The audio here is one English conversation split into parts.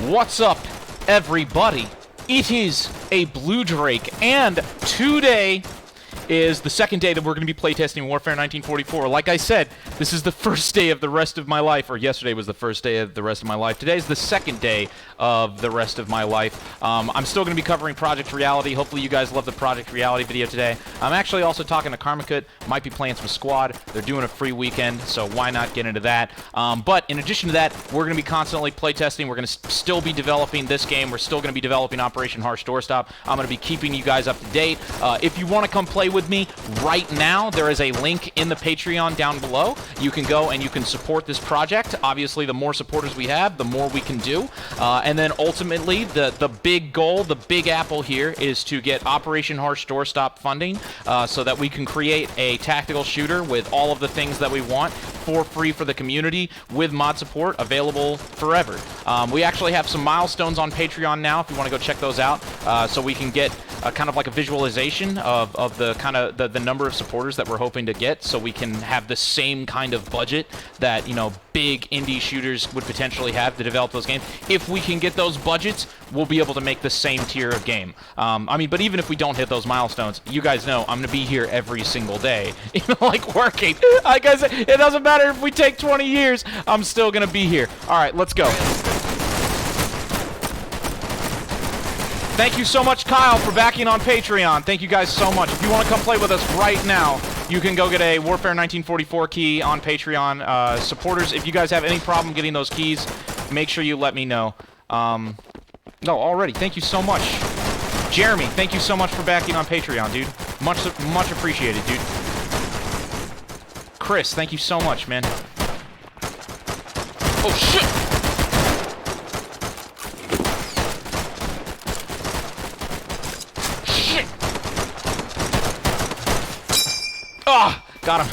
What's up, everybody? It is a Blue Drake, and today is the second day that we're going to be playtesting Warfare 1944. Like I said, this is the first day of the rest of my life, or yesterday was the first day of the rest of my life. Today is the second day of the rest of my life. I'm still going to be covering Project Reality. Hopefully you guys love the Project Reality video today. I'm actually also talking to Karmakut. Might be playing some Squad. They're doing a free weekend, so why not get into that? But in addition to that, we're going to be constantly playtesting. We're going to still be developing this game. We're still going to be developing Operation Harsh Doorstop. I'm going to be keeping you guys up to date. If you want to come play with me right now, there is a link in the Patreon down below. You can go and you can support this project. Obviously, the more supporters we have, the more we can do. And then ultimately, the big goal, the big apple here is to get Operation Harsh Doorstop funding so that we can create a tactical shooter with all of the things that we want for free for the community with mod support available forever. We actually have some milestones on Patreon now if you want to go check those out, so we can get kind of like a visualization of the kind of the number of supporters that we're hoping to get, so we can have the same kind of budget that, you know, big indie shooters would potentially have to develop those games. If we can get those budgets, we'll be able to make the same tier of game. I mean, but even if we don't hit those milestones, you guys know I'm gonna be here every single day, you know, like working. Like I said, it doesn't matter if we take 20 years, I'm still gonna be here. All right, let's go. Thank you so much, Kyle, for backing on Patreon. Thank you guys so much. If you want to come play with us right now, you can go get a Warfare 1944 key on Patreon. Supporters, if you guys have any problem getting those keys, make sure you let me know. No, already. Thank you so much. Jeremy, thank you so much for backing on Patreon, dude. Much appreciated, dude. Chris, thank you so much, man. Oh, shit! Ah, oh, got him.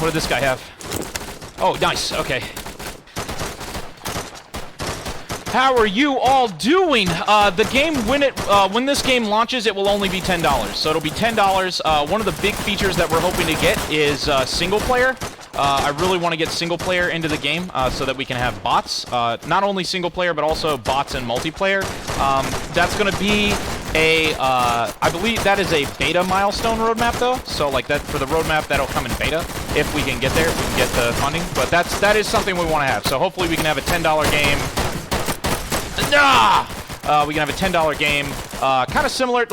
What did this guy have? Oh, nice. Okay. How are you all doing? The game, when this game launches, it will only be $10. So it'll be $10. One of the big features that we're hoping to get is single player. I really want to get single player into the game so that we can have bots. Not only single player, but also bots and multiplayer. That's going to be I believe that is a beta milestone roadmap, though. So, like, that for the roadmap, that'll come in beta if we can get there, if we can get the funding. But that is something we want to have. So hopefully we can have a $10 game. We can have a $10 game, kind of similar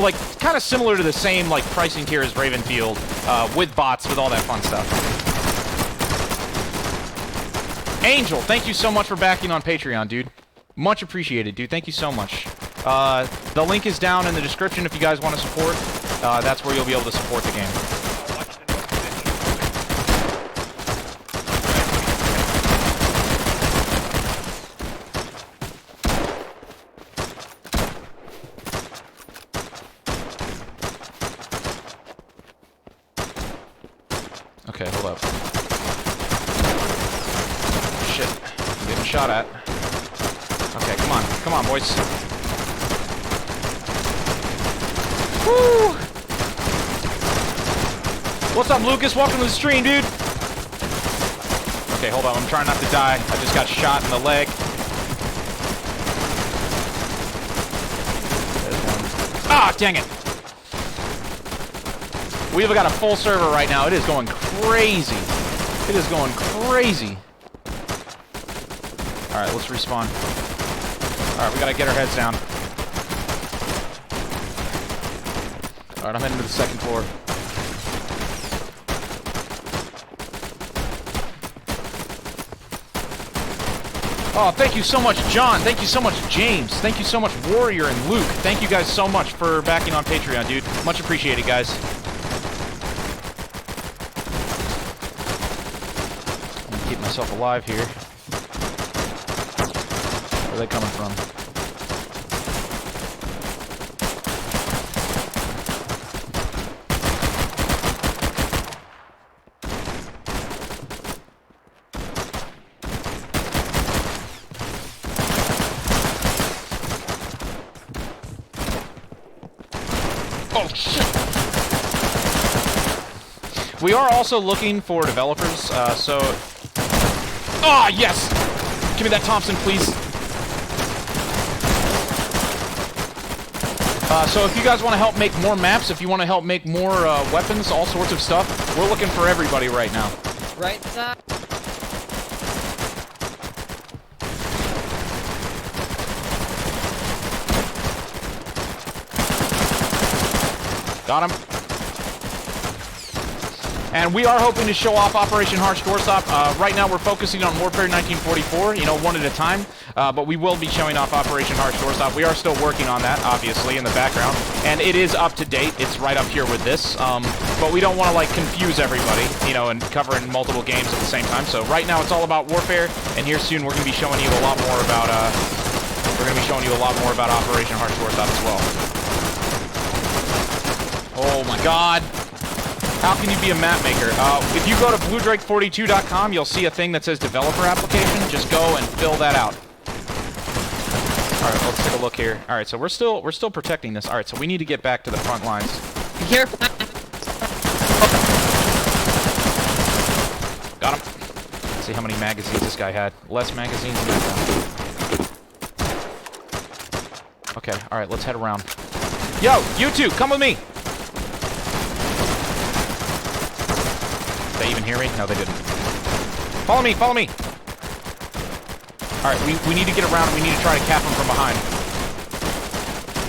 to the same like pricing tier as Ravenfield, with bots, with all that fun stuff. Angel, thank you so much for backing on Patreon, dude. Much appreciated, dude. Thank you so much. The link is down in the description if you guys want to support. That's where you'll be able to support the game. Okay, hold up. Shit. I'm getting shot at. Okay, come on. Come on, boys. Woo! What's up, Lucas? Welcome to the stream, dude. Okay, hold on. I'm trying not to die. I just got shot in the leg. Ah, dang it. We've got a full server right now. It is going crazy. It is going crazy. Alright, let's respawn. Alright, we gotta get our heads down. Alright, I'm heading to the second floor. Oh, thank you so much, John. Thank you so much, James. Thank you so much, Warrior and Luke. Thank you guys so much for backing on Patreon, dude. Much appreciated, guys. I'm gonna keep myself alive here. Where are they coming from? Oh, shit! We are also looking for developers, so... Oh, yes! Give me that Thompson, please. So if you guys want to help make more maps, if you want to help make more weapons, all sorts of stuff, we're looking for everybody right now. Right side. Got him. And we are hoping to show off Operation Harsh Doorstop. Right now we're focusing on Warfare 1944, you know, one at a time. But we will be showing off Operation Harsh Doorstop. We are still working on that, obviously, in the background. And it is up to date. It's right up here with this. But we don't want to, like, confuse everybody, you know, and covering multiple games at the same time. So right now it's all about Warfare. And here soon we're going to be showing you a lot more about, Operation Harsh Doorstop as well. Oh my god. How can you be a map maker? If you go to bluedrake42.com, you'll see a thing that says developer application. Just go and fill that out. All right, let's take a look here. All right, so we're still protecting this. All right, so we need to get back to the front lines. Be careful. Got him. Let's see how many magazines this guy had. Less magazines than that guy. Okay, all right, let's head around. Yo, you two, come with me. They even hear me? No, they didn't. Follow me, follow me! Alright, we need to get around and we need to try to cap them from behind.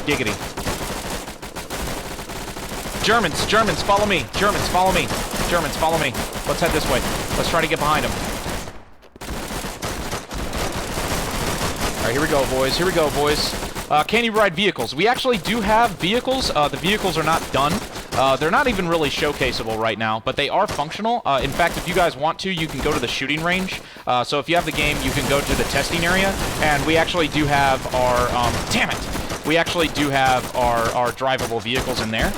Giggity. Germans, follow me! Germans, follow me! Germans, follow me! Let's head this way. Let's try to get behind them. Alright, here we go, boys. Here we go, boys. Can you ride vehicles? We actually do have vehicles. The vehicles are not done. They're not even really showcaseable right now, but they are functional. In fact, if you guys want to, you can go to the shooting range. So if you have the game, you can go to the testing area, and we actually do have our, damn it! We actually do have our drivable vehicles in there.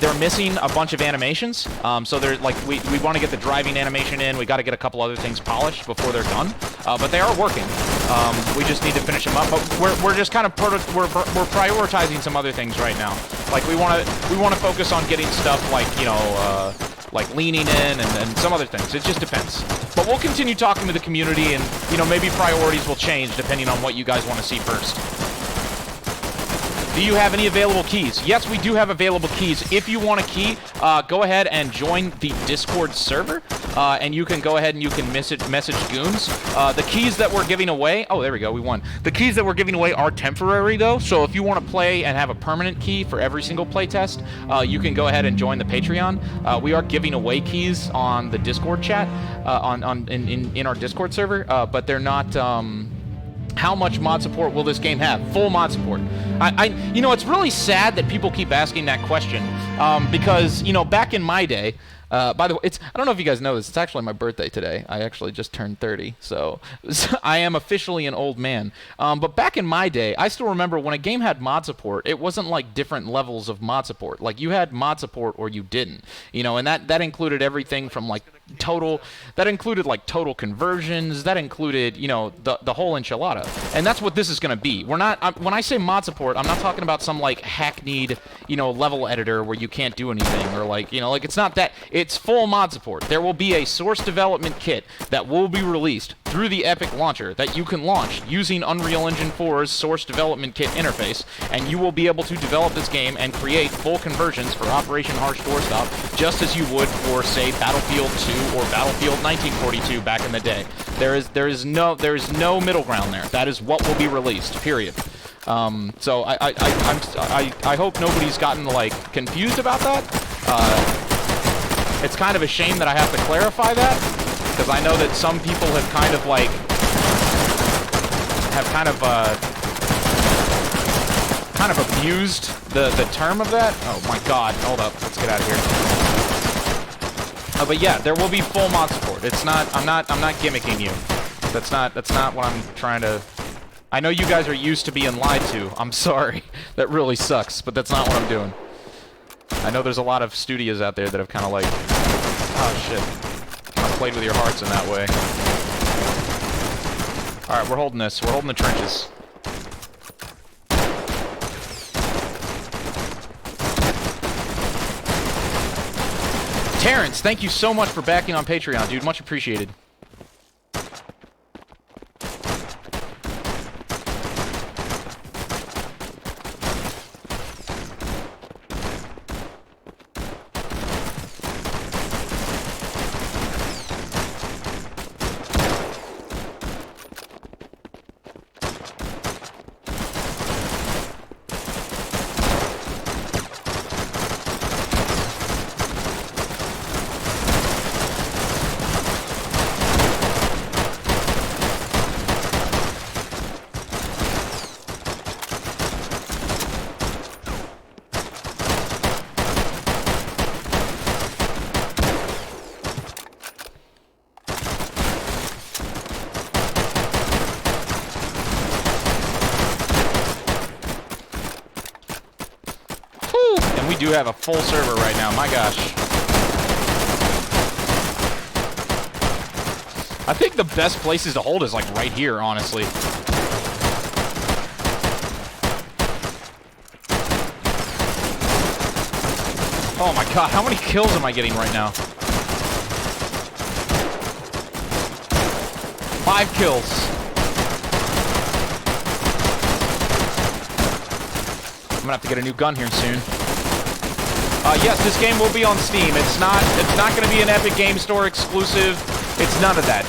They're missing a bunch of animations, so they're like, we want to get the driving animation in. We got to get a couple other things polished before they're done, but they are working. We just need to finish them up, but we're just kind of we're prioritizing some other things right now. Like we want to focus on getting stuff like, you know, like leaning in and some other things. It just depends. But we'll continue talking to the community, and you know, maybe priorities will change depending on what you guys want to see first. Do you have any available keys? Yes, we do have available keys. If you want a key, go ahead and join the Discord server, and you can go ahead and you can message goons. The keys that we're giving away, oh, there we go, we won. The keys that we're giving away are temporary, though, so if you want to play and have a permanent key for every single playtest, you can go ahead and join the Patreon. We are giving away keys on the Discord chat, in our Discord server, but they're not, how much mod support will this game have? Full mod support. You know, it's really sad that people keep asking that question, because, you know, back in my day, by the way, I don't know if you guys know this, it's actually my birthday today. I actually just turned 30, so I am officially an old man. But back in my day, I still remember when a game had mod support, it wasn't like different levels of mod support. Like, you had mod support or you didn't, you know, and that included everything from, like, total conversions, that included, you know, the whole enchilada. And that's what this is going to be. We're not, when I say mod support, I'm not talking about some, like, hackneyed, you know, level editor where you can't do anything, or, like, you know, like, it's not that. It's full mod support. There will be a source development kit that will be released through the Epic launcher that you can launch using Unreal Engine 4's source development kit interface, and you will be able to develop this game and create full conversions for Operation Harsh Doorstop, just as you would for, say, Battlefield 2 or Battlefield 1942 back in the day. There is no middle ground there. That is what will be released. Period. So I hope nobody's gotten, like, confused about that. It's kind of a shame that I have to clarify that, because I know that some people have kind of, like, abused the term of that. Oh my god, hold up, let's get out of here. But yeah, there will be full mod support. It's not, I'm not gimmicking you. That's not what I'm trying to. I know you guys are used to being lied to. I'm sorry. That really sucks, but that's not what I'm doing. I know there's a lot of studios out there that have kind of, like, oh shit, kind of played with your hearts in that way. Alright, we're holding this. We're holding the trenches. Terrence, thank you so much for backing on Patreon, dude. Much appreciated. do have a full server right now. My gosh. I think the best places to hold is like right here, honestly. Oh my god, how many kills am I getting right now? 5 kills. I'm gonna have to get a new gun here soon. Yes, this game will be on Steam. It's not gonna be an Epic Game Store exclusive. It's none of that.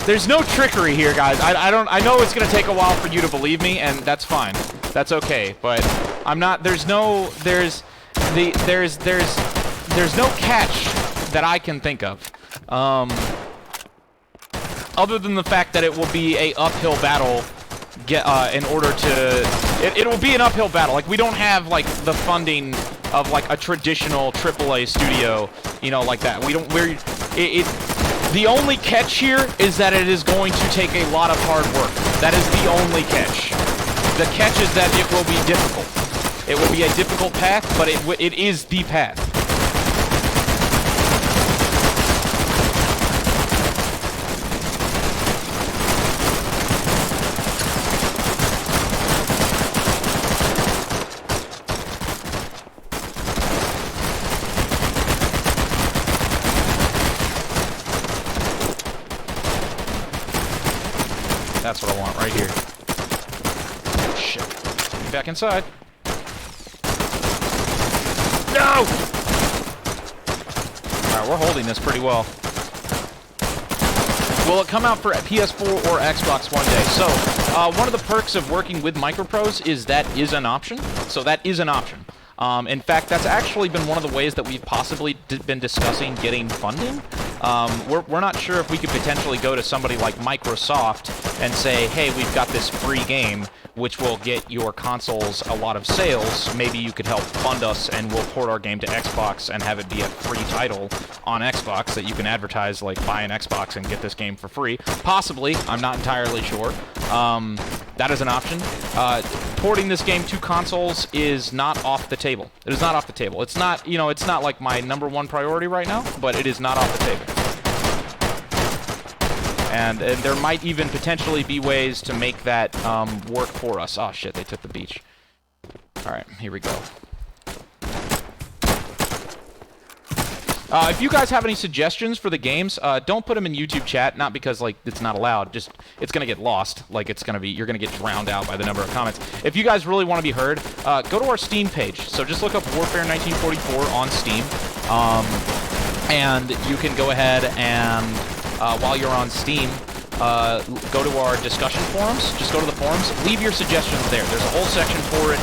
There's no trickery here, guys. I know it's gonna take a while for you to believe me, and that's fine. That's okay. But I'm not. There's no catch that I can think of. Other than the fact that it will be a uphill battle. In order to, it will be an uphill battle. Like, we don't have like the funding of like a traditional AAA studio, you know, like that. The only catch here is that it is going to take a lot of hard work. That is the only catch. The catch is that it will be difficult. It will be a difficult path, but it is the path. That's what I want right here. Shit. Get back inside. No! Alright, we're holding this pretty well. Will it come out for PS4 or Xbox one day? So, one of the perks of working with Microprose is that is an option. So that is an option. In fact, that's actually been one of the ways that we've possibly been discussing getting funding. We're not sure if we could potentially go to somebody like Microsoft and say, hey, we've got this free game, which will get your consoles a lot of sales. Maybe you could help fund us and we'll port our game to Xbox and have it be a free title on Xbox that you can advertise, like, buy an Xbox and get this game for free. Possibly. I'm not entirely sure. That is an option. Porting this game to consoles is not off the table. It is not off the table. It's not, you know, it's not like my #1 priority right now, but it is not off the table. And there might even potentially be ways to make that work for us. Oh shit, they took the beach. Alright, here we go. If you guys have any suggestions for the games, don't put them in YouTube chat, not because, like, it's not allowed, just, it's gonna get lost. Like, it's gonna be, you're gonna get drowned out by the number of comments. If you guys really want to be heard, go to our Steam page. So just look up Warfare 1944 on Steam, and you can go ahead and, while you're on Steam, go to our discussion forums. Just go to the forums. Leave your suggestions there. There's a whole section for it.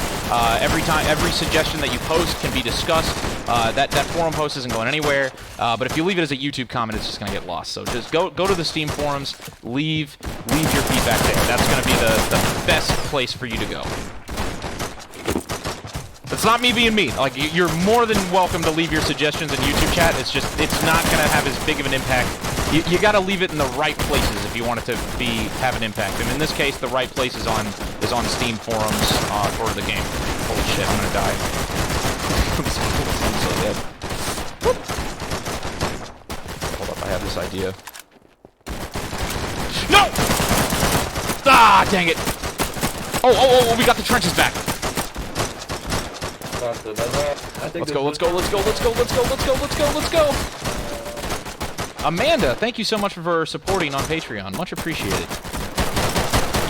Every suggestion that you post can be discussed. That forum post isn't going anywhere. But if you leave it as a YouTube comment, it's just going to get lost. So just go to the Steam forums. Leave your feedback there. That's going to be the best place for you to go. It's not me being mean. Like, you're more than welcome to leave your suggestions in YouTube chat. It's just, it's not going to have as big of an impact. You got to leave it in the right places if you want it to have an impact. And in this case, the right place is on Steam forums for the game. Holy shit, I'm gonna die. I'm so dead. Whoop. Hold up, I have this idea. No! Ah, dang it! Oh, we got the trenches back. Let's go. Amanda, thank you so much for supporting on Patreon. Much appreciated.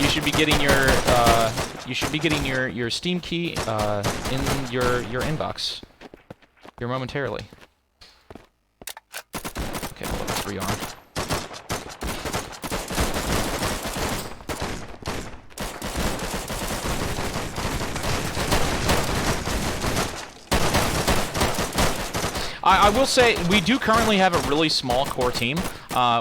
You should be getting your Steam key in your inbox here momentarily. Okay, hold on, let's rearm. I will say, we do currently have a really small core team.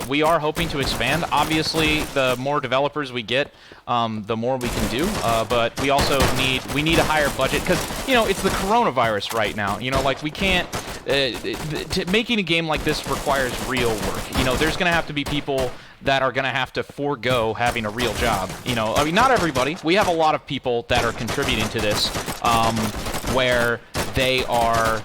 We are hoping to expand. Obviously, the more developers we get, the more we can do. But we also need a higher budget, because, you know, it's the coronavirus right now. You know, like, we can't... making a game like this requires real work. You know, there's going to have to be people that are going to have to forego having a real job. You know, I mean, not everybody. We have a lot of people that are contributing to this, where they are,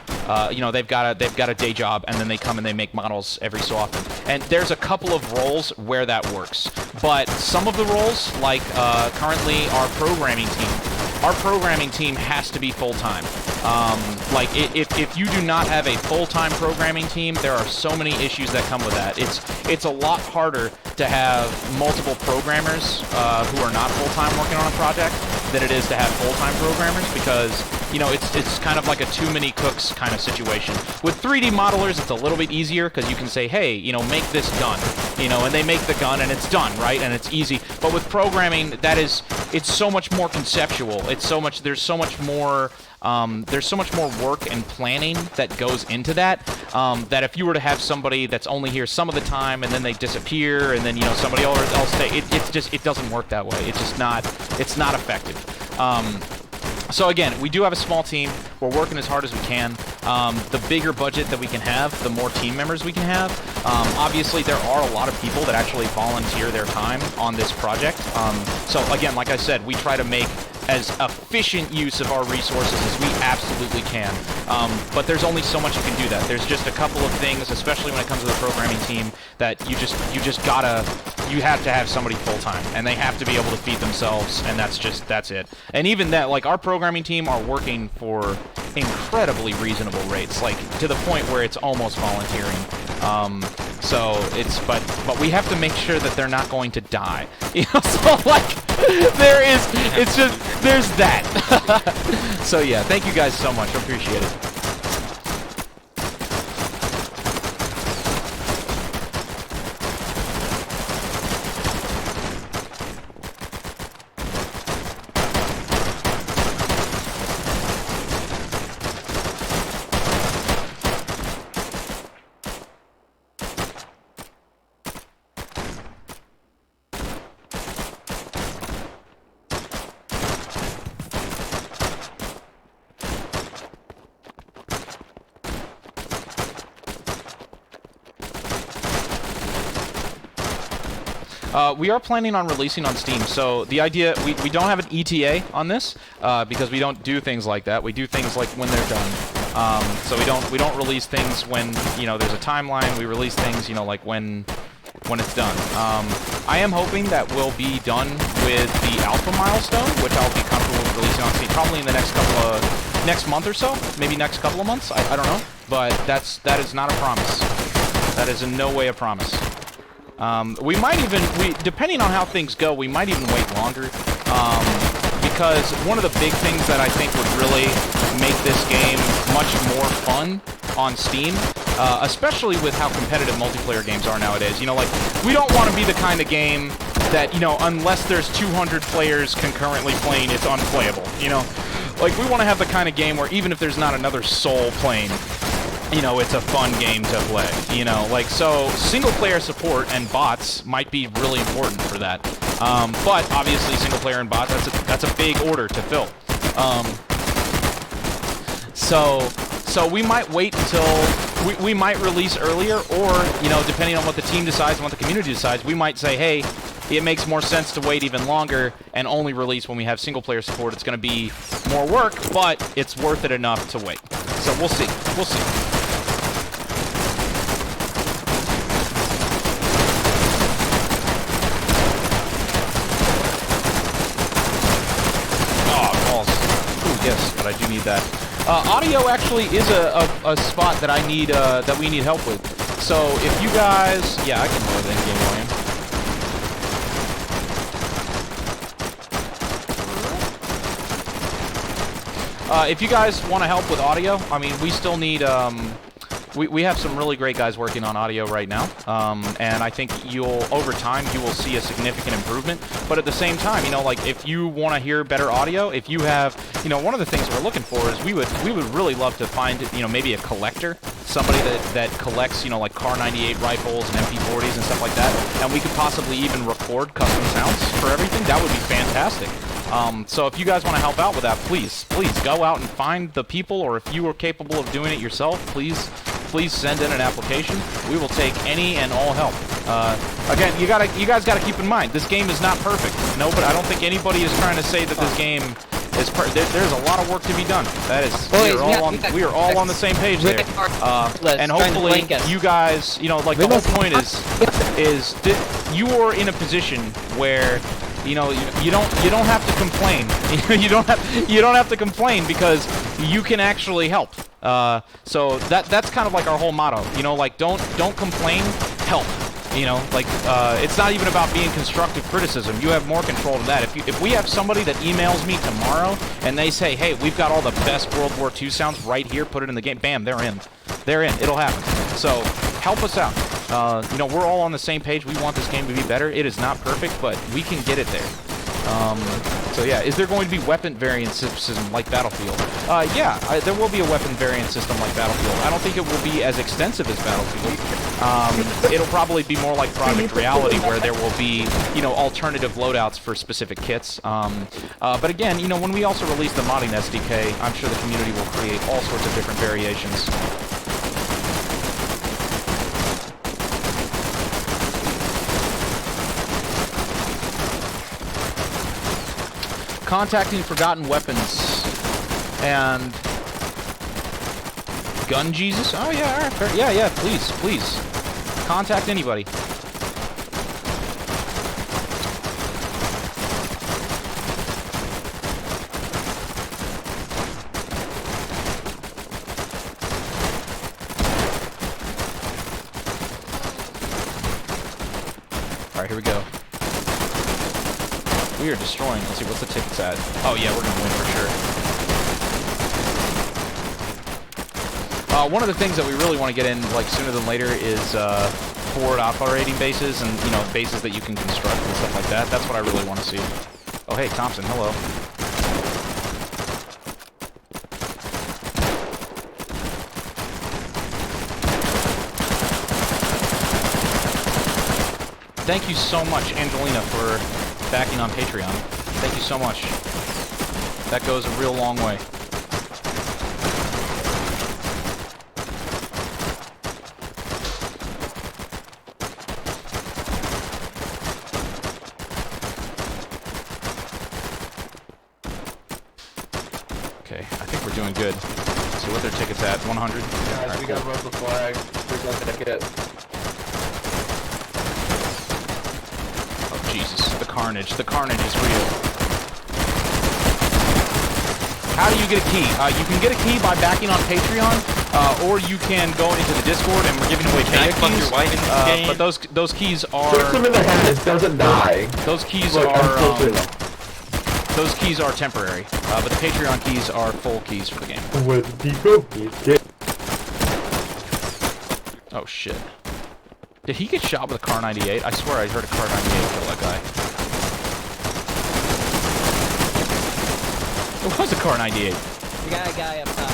they've got a day job, and then they come and they make models every so often. And there's a couple of roles where that works, but some of the roles, like currently our programming team has to be full-time. Like, if you do not have a full-time programming team, there are so many issues that come with that. It's a lot harder to have multiple programmers who are not full-time working on a project than it is to have full-time programmers, because, it's kind of like a too many cooks kind of situation. With 3D modelers, it's a little bit easier, because you can say, hey, make this gun, and they make the gun, and it's done, right? And it's easy. But with programming, it's so much more conceptual. There's so much more work and planning that goes into that, that if you were to have somebody that's only here some of the time and then they disappear and then, somebody else stay, it doesn't work that way. It's not effective. So again, we do have a small team. We're working as hard as we can. The bigger budget that we can have, the more team members we can have. Obviously, there are a lot of people that actually volunteer their time on this project. So again, like I said, we try to make as efficient use of our resources as we absolutely can. But there's only so much you can do that. There's just a couple of things, especially when it comes to the programming team, that you have to have somebody full-time, and they have to be able to feed themselves, and that's it. And even that, like, our programming team are working for incredibly reasonable rates, like, to the point where it's almost volunteering. But we have to make sure that they're not going to die. So, like, there's that. So yeah, thank you guys so much, I appreciate it. We are planning on releasing on Steam, so the idea, we don't have an ETA on this, because we don't do things like that. We do things like when they're done. So we don't release things when, there's a timeline. We release things, like when it's done. I am hoping that we'll be done with the alpha milestone, which I'll be comfortable with releasing on Steam probably in the next month or so, maybe next couple of months, I don't know, but that is not a promise. That is in no way a promise. We might even, depending on how things go, we might even wait longer, because one of the big things that I think would really make this game much more fun on Steam, especially with how competitive multiplayer games are nowadays. Like, we don't want to be the kind of game that, unless there's 200 players concurrently playing, it's unplayable, Like, we want to have the kind of game where even if there's not another soul playing, it's a fun game to play, like, so single-player support and bots might be really important for that, but obviously single-player and bots, that's a big order to fill, so we might wait until, we might release earlier, or, depending on what the team decides and what the community decides, we might say, hey, it makes more sense to wait even longer and only release when we have single-player support. It's going to be more work, but it's worth it enough to wait. So we'll see. Yes, but I do need that. Audio actually is a spot that I need that we need help with. So if you guys, yeah, I can lower the in-game volume. If you guys want to help with audio, I mean, we still need we have some really great guys working on audio right now, and I think over time, you will see a significant improvement. But at the same time, like, if you want to hear better audio, if you have, one of the things we're looking for is we would really love to find, maybe a collector, somebody that collects, like Kar 98 rifles and MP40s and stuff like that, and we could possibly even record custom sounds for everything. That would be fantastic. So if you guys want to help out with that, please go out and find the people, or if you are capable of doing it yourself, please send in an application. We will take any and all help. Again, you guys gotta keep in mind, this game is not perfect. No, but I don't think anybody is trying to say that this game There's a lot of work to be done. That is, Boys, we are all on the same page there. And hopefully, you guys, you know, like the whole point is that you are in a position where, you know, you don't have to complain. you don't have to complain because you can actually help. So that's kind of like our whole motto. You know, like don't complain, help. You know, like, it's not even about being constructive criticism. You have more control than that. If we have somebody that emails me tomorrow and they say, hey, we've got all the best World War II sounds right here, put it in the game, bam, they're in. They're in. It'll happen. So, help us out. You know, we're all on the same page. We want this game to be better. It is not perfect, but we can get it there. So yeah, is there going to be weapon variant system like Battlefield? Yeah, there will be a weapon variant system like Battlefield. I don't think it will be as extensive as Battlefield. It'll probably be more like Project Reality, where there will be, you know, alternative loadouts for specific kits. But again, you know, when we also release the modding SDK, I'm sure the community will create all sorts of different variations. Contacting forgotten weapons and Gun Jesus. Oh yeah, all right, fair. Yeah. Please, contact anybody. All right, here we go. We are destroying. Let's see, what's the tickets at? Oh yeah, we're gonna win for sure. One of the things that we really want to get in, like, sooner than later is forward operating bases and, you know, bases that you can construct and stuff like that. That's what I really want to see. Oh hey, Thompson, hello. Thank you so much, Angelina, for backing on Patreon. Thank you so much. That goes a real long way. Okay, I think we're doing good. So what their tickets at? 100? Guys, right, we got above the flag. There's no ticket. Jesus, the carnage. The carnage is real. How do you get a key? You can get a key by backing on Patreon, or you can go into the Discord, and we're giving away beta keys. Your wife in this game? But those keys are... Shoot him in the head, it doesn't die. Those keys Look, are... those keys are temporary, but the Patreon keys are full keys for the game. With people, Oh, shit. Did he get shot with a Kar 98? I swear I heard a Kar 98 kill that guy. It was a Kar 98. We got a guy up top.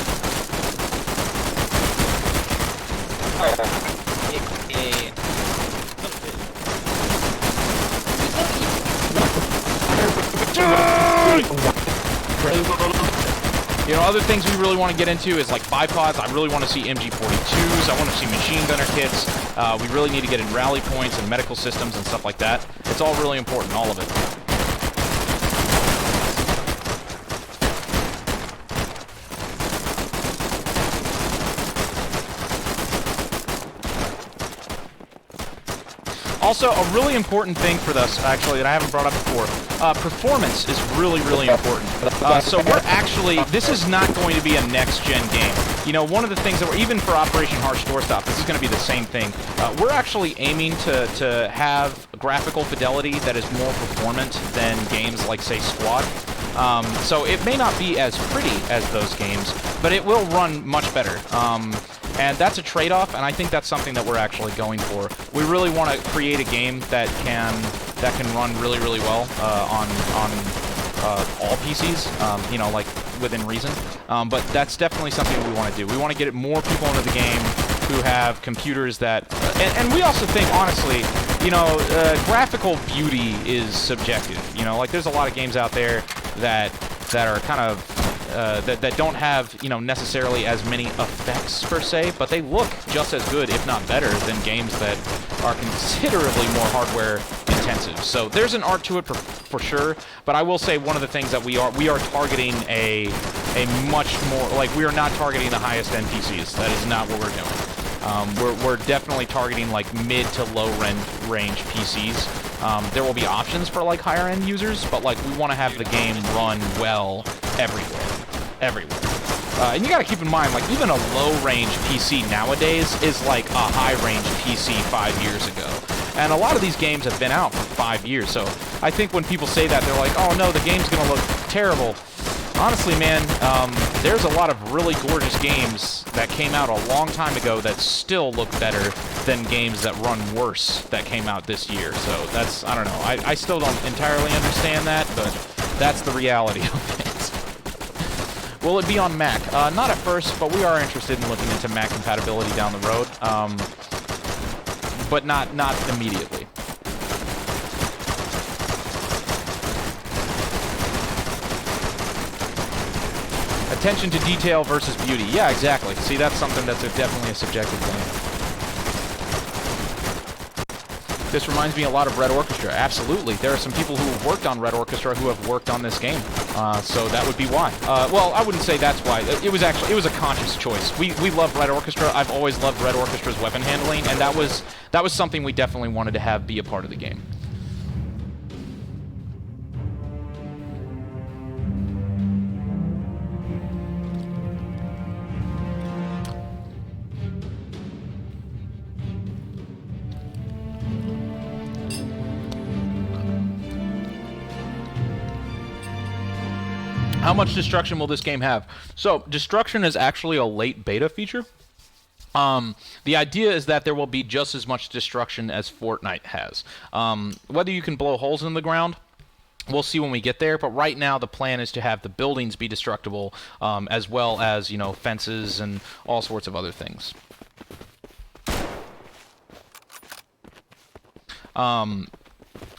You know, other things we really want to get into is like bipods. I really want to see MG42s. I want to see machine gunner kits. We really need to get in rally points and medical systems and stuff like that. It's all really important, all of it. Also, a really important thing for this, actually, that I haven't brought up before, performance is really, really important. So we're actually, this is not going to be a next-gen game. You know, one of the things that we're, even for Operation Harsh Doorstop, this is going to be the same thing. We're actually aiming to have graphical fidelity that is more performant than games like, say, Squad. So it may not be as pretty as those games, but it will run much better. And that's a trade-off, and I think that's something that we're actually going for. We really want to create a game that can run really, really well on all PCs, you know, like within reason. But that's definitely something we want to do. We want to get more people into the game who have computers that, and we also think, honestly, you know, graphical beauty is subjective. You know, like there's a lot of games out there that are kind of that don't have, you know, necessarily as many effects per se, but they look just as good, if not better, than games that are considerably more hardware intensive. So there's an art to it for sure, but I will say one of the things that we are targeting a much more, like, we are not targeting the highest end PCs. That is not what we're doing. We're definitely targeting like mid to low range PCs. There will be options for like higher end users, but like we want to have the game run well everywhere. And you got to keep in mind, like, even a low range PC nowadays is like a high range PC 5 years ago. And a lot of these games have been out for 5 years, so I think when people say that, they're like, oh no, the game's gonna look terrible. Honestly, man, there's a lot of really gorgeous games that came out a long time ago that still look better than games that run worse that came out this year. So that's, I don't know, I still don't entirely understand that, but that's the reality of it. Will it be on Mac? Not at first, but we are interested in looking into Mac compatibility down the road, but not immediately. Attention to detail versus beauty. Yeah, exactly. See, that's something that's definitely a subjective thing. This reminds me a lot of Red Orchestra. Absolutely. There are some people who have worked on Red Orchestra who have worked on this game. So that would be why. Well, I wouldn't say that's why. It was a conscious choice. We love Red Orchestra. I've always loved Red Orchestra's weapon handling, and that was something we definitely wanted to have be a part of the game. How much destruction will this game have? So, destruction is actually a late beta feature. The idea is that there will be just as much destruction as Fortnite has. Whether you can blow holes in the ground, we'll see when we get there, but right now the plan is to have the buildings be destructible, as well as, you know, fences and all sorts of other things.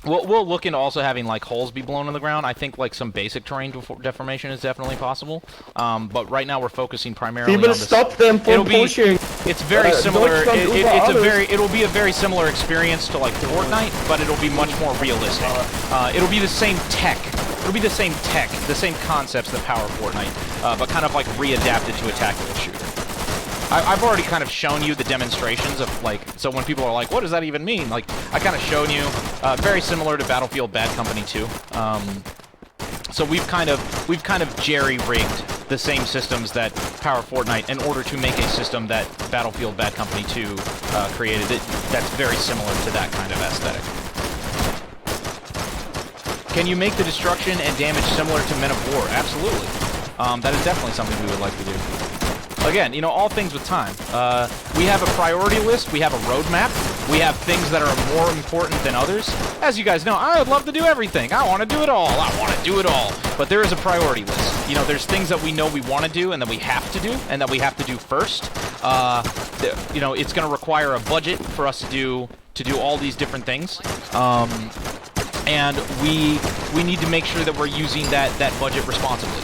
We'll look into also having, like, holes be blown in the ground. I think, like, some basic terrain deformation is definitely possible. But right now we're focusing primarily on this. Stop them from pushing. It's very similar. It'll be a very similar experience to, like, Fortnite, but it'll be much more realistic. It'll be the same tech. It'll be the same tech, the same concepts that power Fortnite, but kind of, like, readapted to a tactical shooter. I've already kind of shown you the demonstrations of, like, so when people are like, what does that even mean? Like, I kind of shown you, very similar to Battlefield Bad Company 2. So we've kind of jerry-rigged the same systems that power Fortnite in order to make a system that Battlefield Bad Company 2 created. That's very similar to that kind of aesthetic. Can you make the destruction and damage similar to Men of War? Absolutely. That is definitely something we would like to do. Again, you know, all things with time. We have a priority list, we have a roadmap, we have things that are more important than others. As you guys know, I would love to do everything. I want to do it all. I want to do it all. But there is a priority list. You know, there's things that we know we want to do and that we have to do and that we have to do first. You know, it's going to require a budget for us to do all these different things. And we need to make sure that we're using that budget responsibly.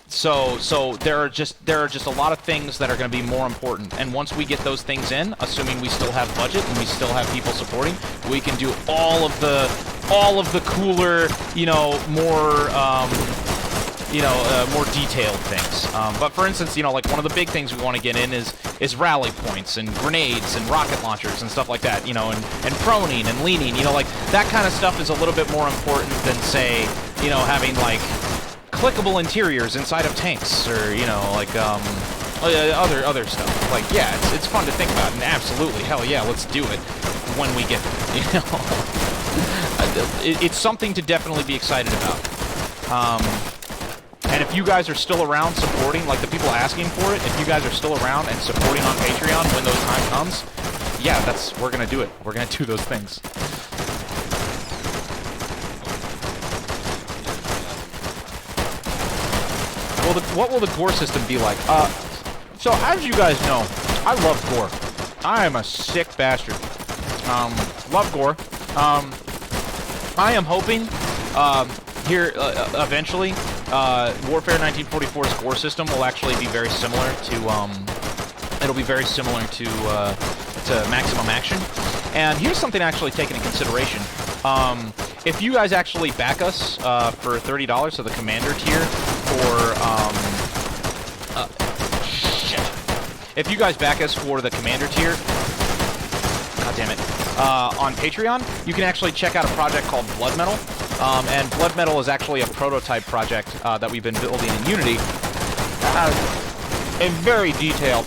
So there are just a lot of things that are going to be more important, and once we get those things in, assuming we still have budget and we still have people supporting, we can do all of the cooler, you know, more more detailed things. But for instance, you know, like one of the big things we want to get in is rally points and grenades and rocket launchers and stuff like that, you know, and proning and leaning, you know, like that kind of stuff is a little bit more important than, say, you know, having like clickable interiors inside of tanks, or, you know, like other stuff. Like, yeah, it's fun to think about, and absolutely, hell yeah, let's do it when we get there, you know. It's something to definitely be excited about. And if you guys are still around supporting, like the people asking for it, if you guys are still around and supporting on Patreon when those time comes, yeah, we're gonna do it. We're gonna do those things. Well, what will the gore system be like? So as you guys know, I love gore. I am a sick bastard. Love gore. I am hoping here eventually Warfare 1944's gore system will actually be very similar to, it'll be very similar to Maximum Action. And here's something to actually take into consideration. If you guys actually back us for $30, so the Commander tier, for, shit. If you guys back us for the Commander tier, god damn it, on Patreon, you can actually check out a project called Blood Metal. And Blood Metal is actually a prototype project that we've been building in Unity. A very detailed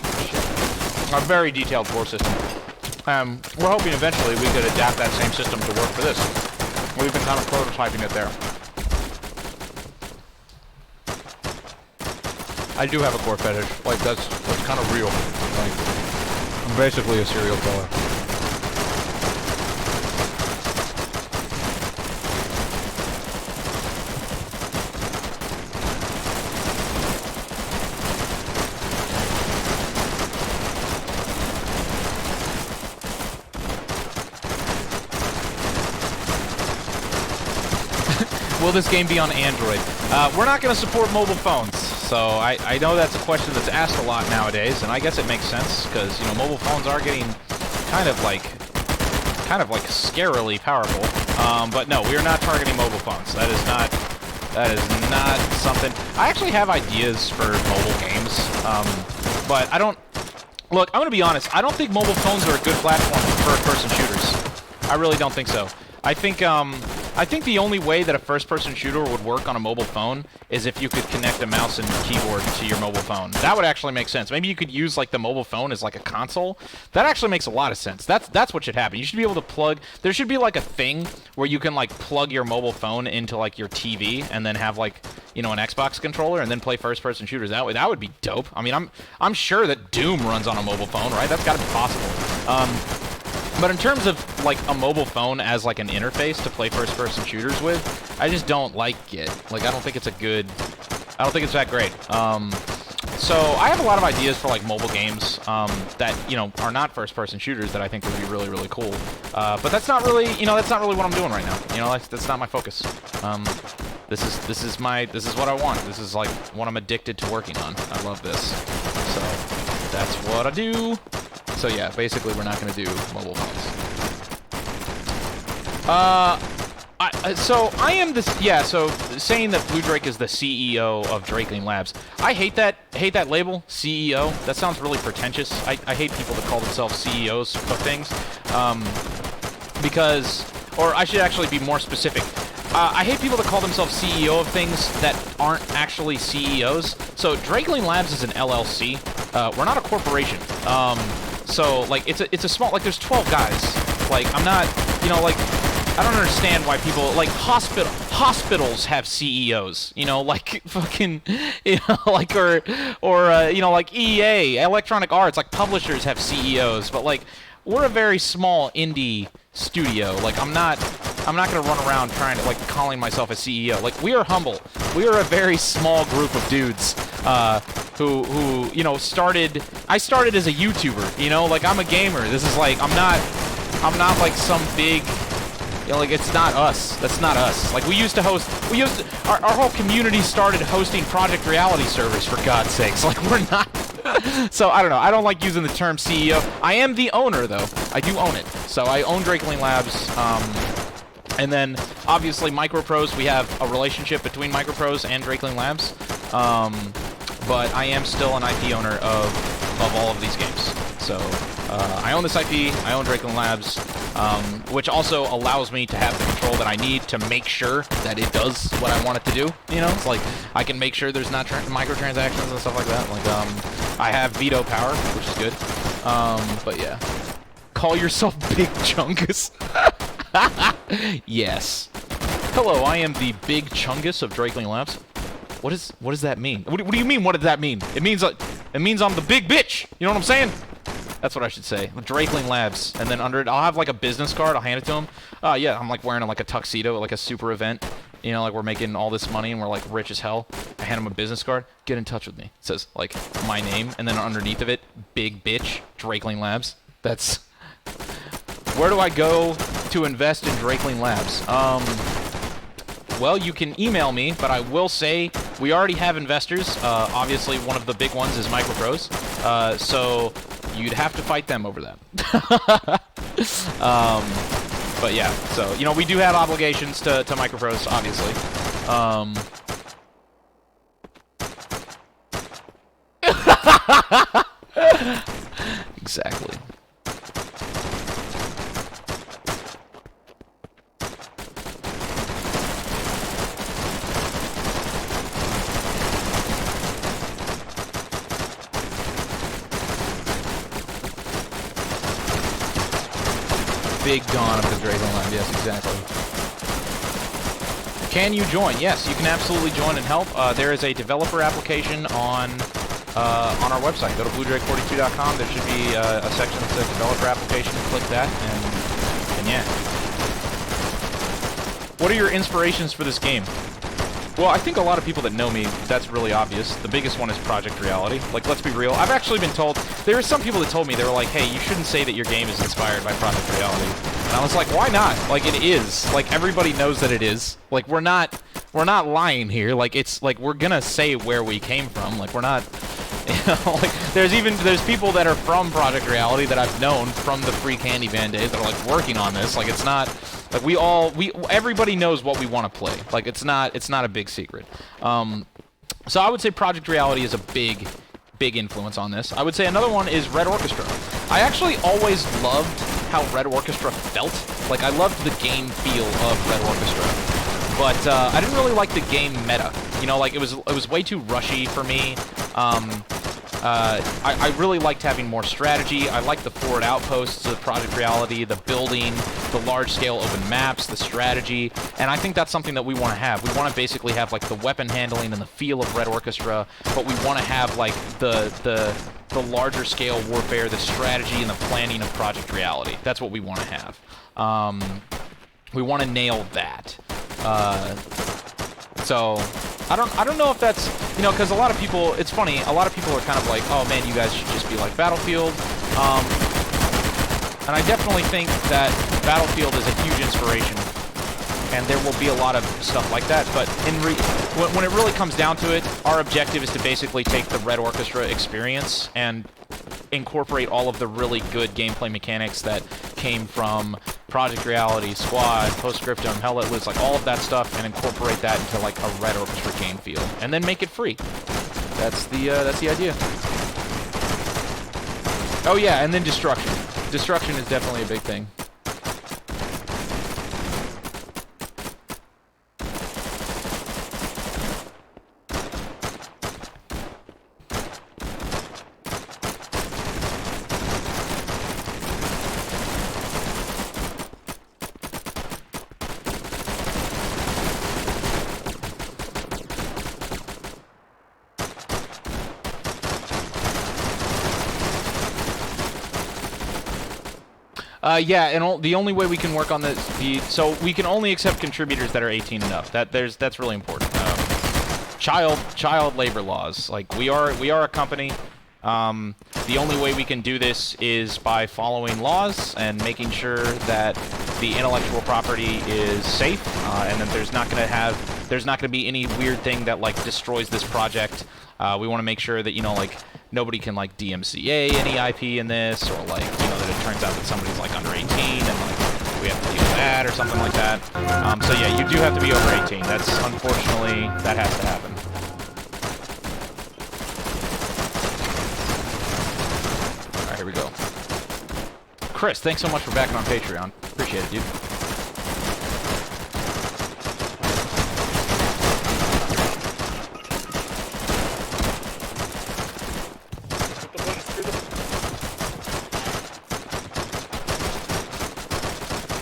core system. We're hoping eventually we could adapt that same system to work for this. We've been kind of prototyping it there. I do have a gore fetish. Like, that's kind of real. Like, I'm basically a serial killer. Will this game be on Android? We're not going to support mobile phones, so I know that's a question that's asked a lot nowadays, and I guess it makes sense because, you know, mobile phones are getting kind of like scarily powerful. But no, we are not targeting mobile phones. That is not something. I actually have ideas for mobile games, but I don't. Look, I'm going to be honest. I don't think mobile phones are a good platform for first-person shooters. I really don't think so. I think the only way that a first-person shooter would work on a mobile phone is if you could connect a mouse and keyboard to your mobile phone. That would actually make sense. Maybe you could use like the mobile phone as like a console. That actually makes a lot of sense. That's what should happen. You should be able to plug. There should be like a thing where you can like plug your mobile phone into like your TV and then have like, you know, an Xbox controller and then play first-person shooters that way. That would be dope. I mean, I'm sure that Doom runs on a mobile phone, right? That's got to be possible. But in terms of, like, a mobile phone as, like, an interface to play first-person shooters with, I just don't like it. Like, I don't think it's that great. So, I have a lot of ideas for, like, mobile games that, you know, are not first-person shooters that I think would be really, really cool. But that's not really, you know, that's not really what I'm doing right now. You know, that's not my focus. This is what I want. This is, like, what I'm addicted to working on. I love this. So, that's what I do. So yeah, basically we're not going to do mobile phones. So I am this. Yeah. So saying that Blue Drake is the CEO of Drakeling Labs, I hate that label, CEO. That sounds really pretentious. I hate people that call themselves CEOs of things, because, or I should actually be more specific. I hate people that call themselves CEO of things that aren't actually CEOs. So Drakeling Labs is an LLC. We're not a corporation. So, like, it's a small, like, there's 12 guys. Like, I'm not, you know, like, I don't understand why people, like, hospitals have CEOs, you know, like, fucking, you know, like, or you know, like, EA, Electronic Arts, like, publishers have CEOs, but, like, we're a very small indie studio. Like, I'm not gonna run around trying to, like, calling myself a CEO. Like, we are humble. We are a very small group of dudes, who, you know, I started as a YouTuber, you know, like, I'm a gamer. This is, like, I'm not, like, some big, you know, like, it's not us. That's not us. Like, our whole community started hosting Project Reality servers, for God's sakes. Like, we're not, so, I don't know. I don't like using the term CEO. I am the owner, though. I do own it. So, I own Drakeling Labs, and then, obviously, Microprose, we have a relationship between Microprose and Drakeling Labs, but I am still an IP owner of all of these games. So, I own this IP, I own Drakeling Labs, which also allows me to have the control that I need to make sure that it does what I want it to do, you know? It's like, I can make sure there's not microtransactions and stuff like that. Like, I have veto power, which is good. But yeah. Call yourself Big Chungus. Yes. Hello, I am the Big Chungus of Drakeling Labs. What does that mean? What do you mean, what does that mean? It means I'm the big bitch. You know what I'm saying? That's what I should say. Drakeling Labs. And then under it, I'll have like a business card. I'll hand it to him. Yeah, I'm like wearing like a tuxedo at like a super event. You know, like we're making all this money and we're like rich as hell. I hand him a business card. Get in touch with me. It says like my name. And then underneath of it, Big Bitch, Drakeling Labs. That's... Where do I go to invest in Drakeling Labs? Well, you can email me, but I will say we already have investors. Obviously, one of the big ones is Microprose. So you'd have to fight them over that. But yeah, so, you know, we do have obligations to Microprose, obviously. Exactly. Big dawn of the Dragonland, yes, exactly. Can you join? Yes, you can absolutely join and help. There is a developer application on our website. Go to bluedrake42.com. There should be a section that says developer application. Click that, and yeah. What are your inspirations for this game? Well, I think a lot of people that know me, that's really obvious. The biggest one is Project Reality. Like, let's be real. I've actually been told, there are some people that told me, they were like, hey, you shouldn't say that your game is inspired by Project Reality. And I was like, why not? Like, it is. Like, everybody knows that it is. Like, we're not lying here. Like, it's, like, we're gonna say where we came from. Like, we're not, you know, like, there's people that are from Project Reality that I've known from the Free Candy Van days that are, like, working on this. Like, it's not... Like, everybody knows what we want to play. Like, it's not a big secret. So I would say Project Reality is a big influence on this. I would say another one is Red Orchestra. I actually always loved how Red Orchestra felt. Like, I loved the game feel of Red Orchestra. But I didn't really like the game meta. You know, like, it was way too rushy for me. I really liked having more strategy. I liked the forward outposts of Project Reality, the building, the large-scale open maps, the strategy, and I think that's something that we want to have. We want to basically have, like, the weapon handling and the feel of Red Orchestra, but we want to have, like, the larger-scale warfare, the strategy, and the planning of Project Reality. That's what we want to have. We want to nail that. So... I don't know if that's, you know, because a lot of people, it's funny, a lot of people are kind of like, oh man, you guys should just be like Battlefield. And I definitely think that Battlefield is a huge inspiration, and there will be a lot of stuff like that, but when it really comes down to it, our objective is to basically take the Red Orchestra experience and incorporate all of the really good gameplay mechanics that came from Project Reality, Squad, Postscriptum, Hell Let Loose, like all of that stuff, and incorporate that into like a Red Orchestra game feel, and then make it free. That's the idea. Oh yeah, and then Destruction. Destruction is definitely a big thing. Yeah, and the only way we can work on this, so we can only accept contributors that are 18 and up. That's really important. Child labor laws. Like, we are a company. The only way we can do this is by following laws and making sure that the intellectual property is safe, and that there's not gonna be any weird thing that like destroys this project. We want to make sure that, you know, like, nobody can, like, DMCA any IP in this, or, like, you know, that it turns out that somebody's, like, under 18, and, like, we have to deal with that, or something like that. So, yeah, you do have to be over 18. That's, unfortunately, that has to happen. Alright, here we go. Chris, thanks so much for backing on Patreon. Appreciate it, dude.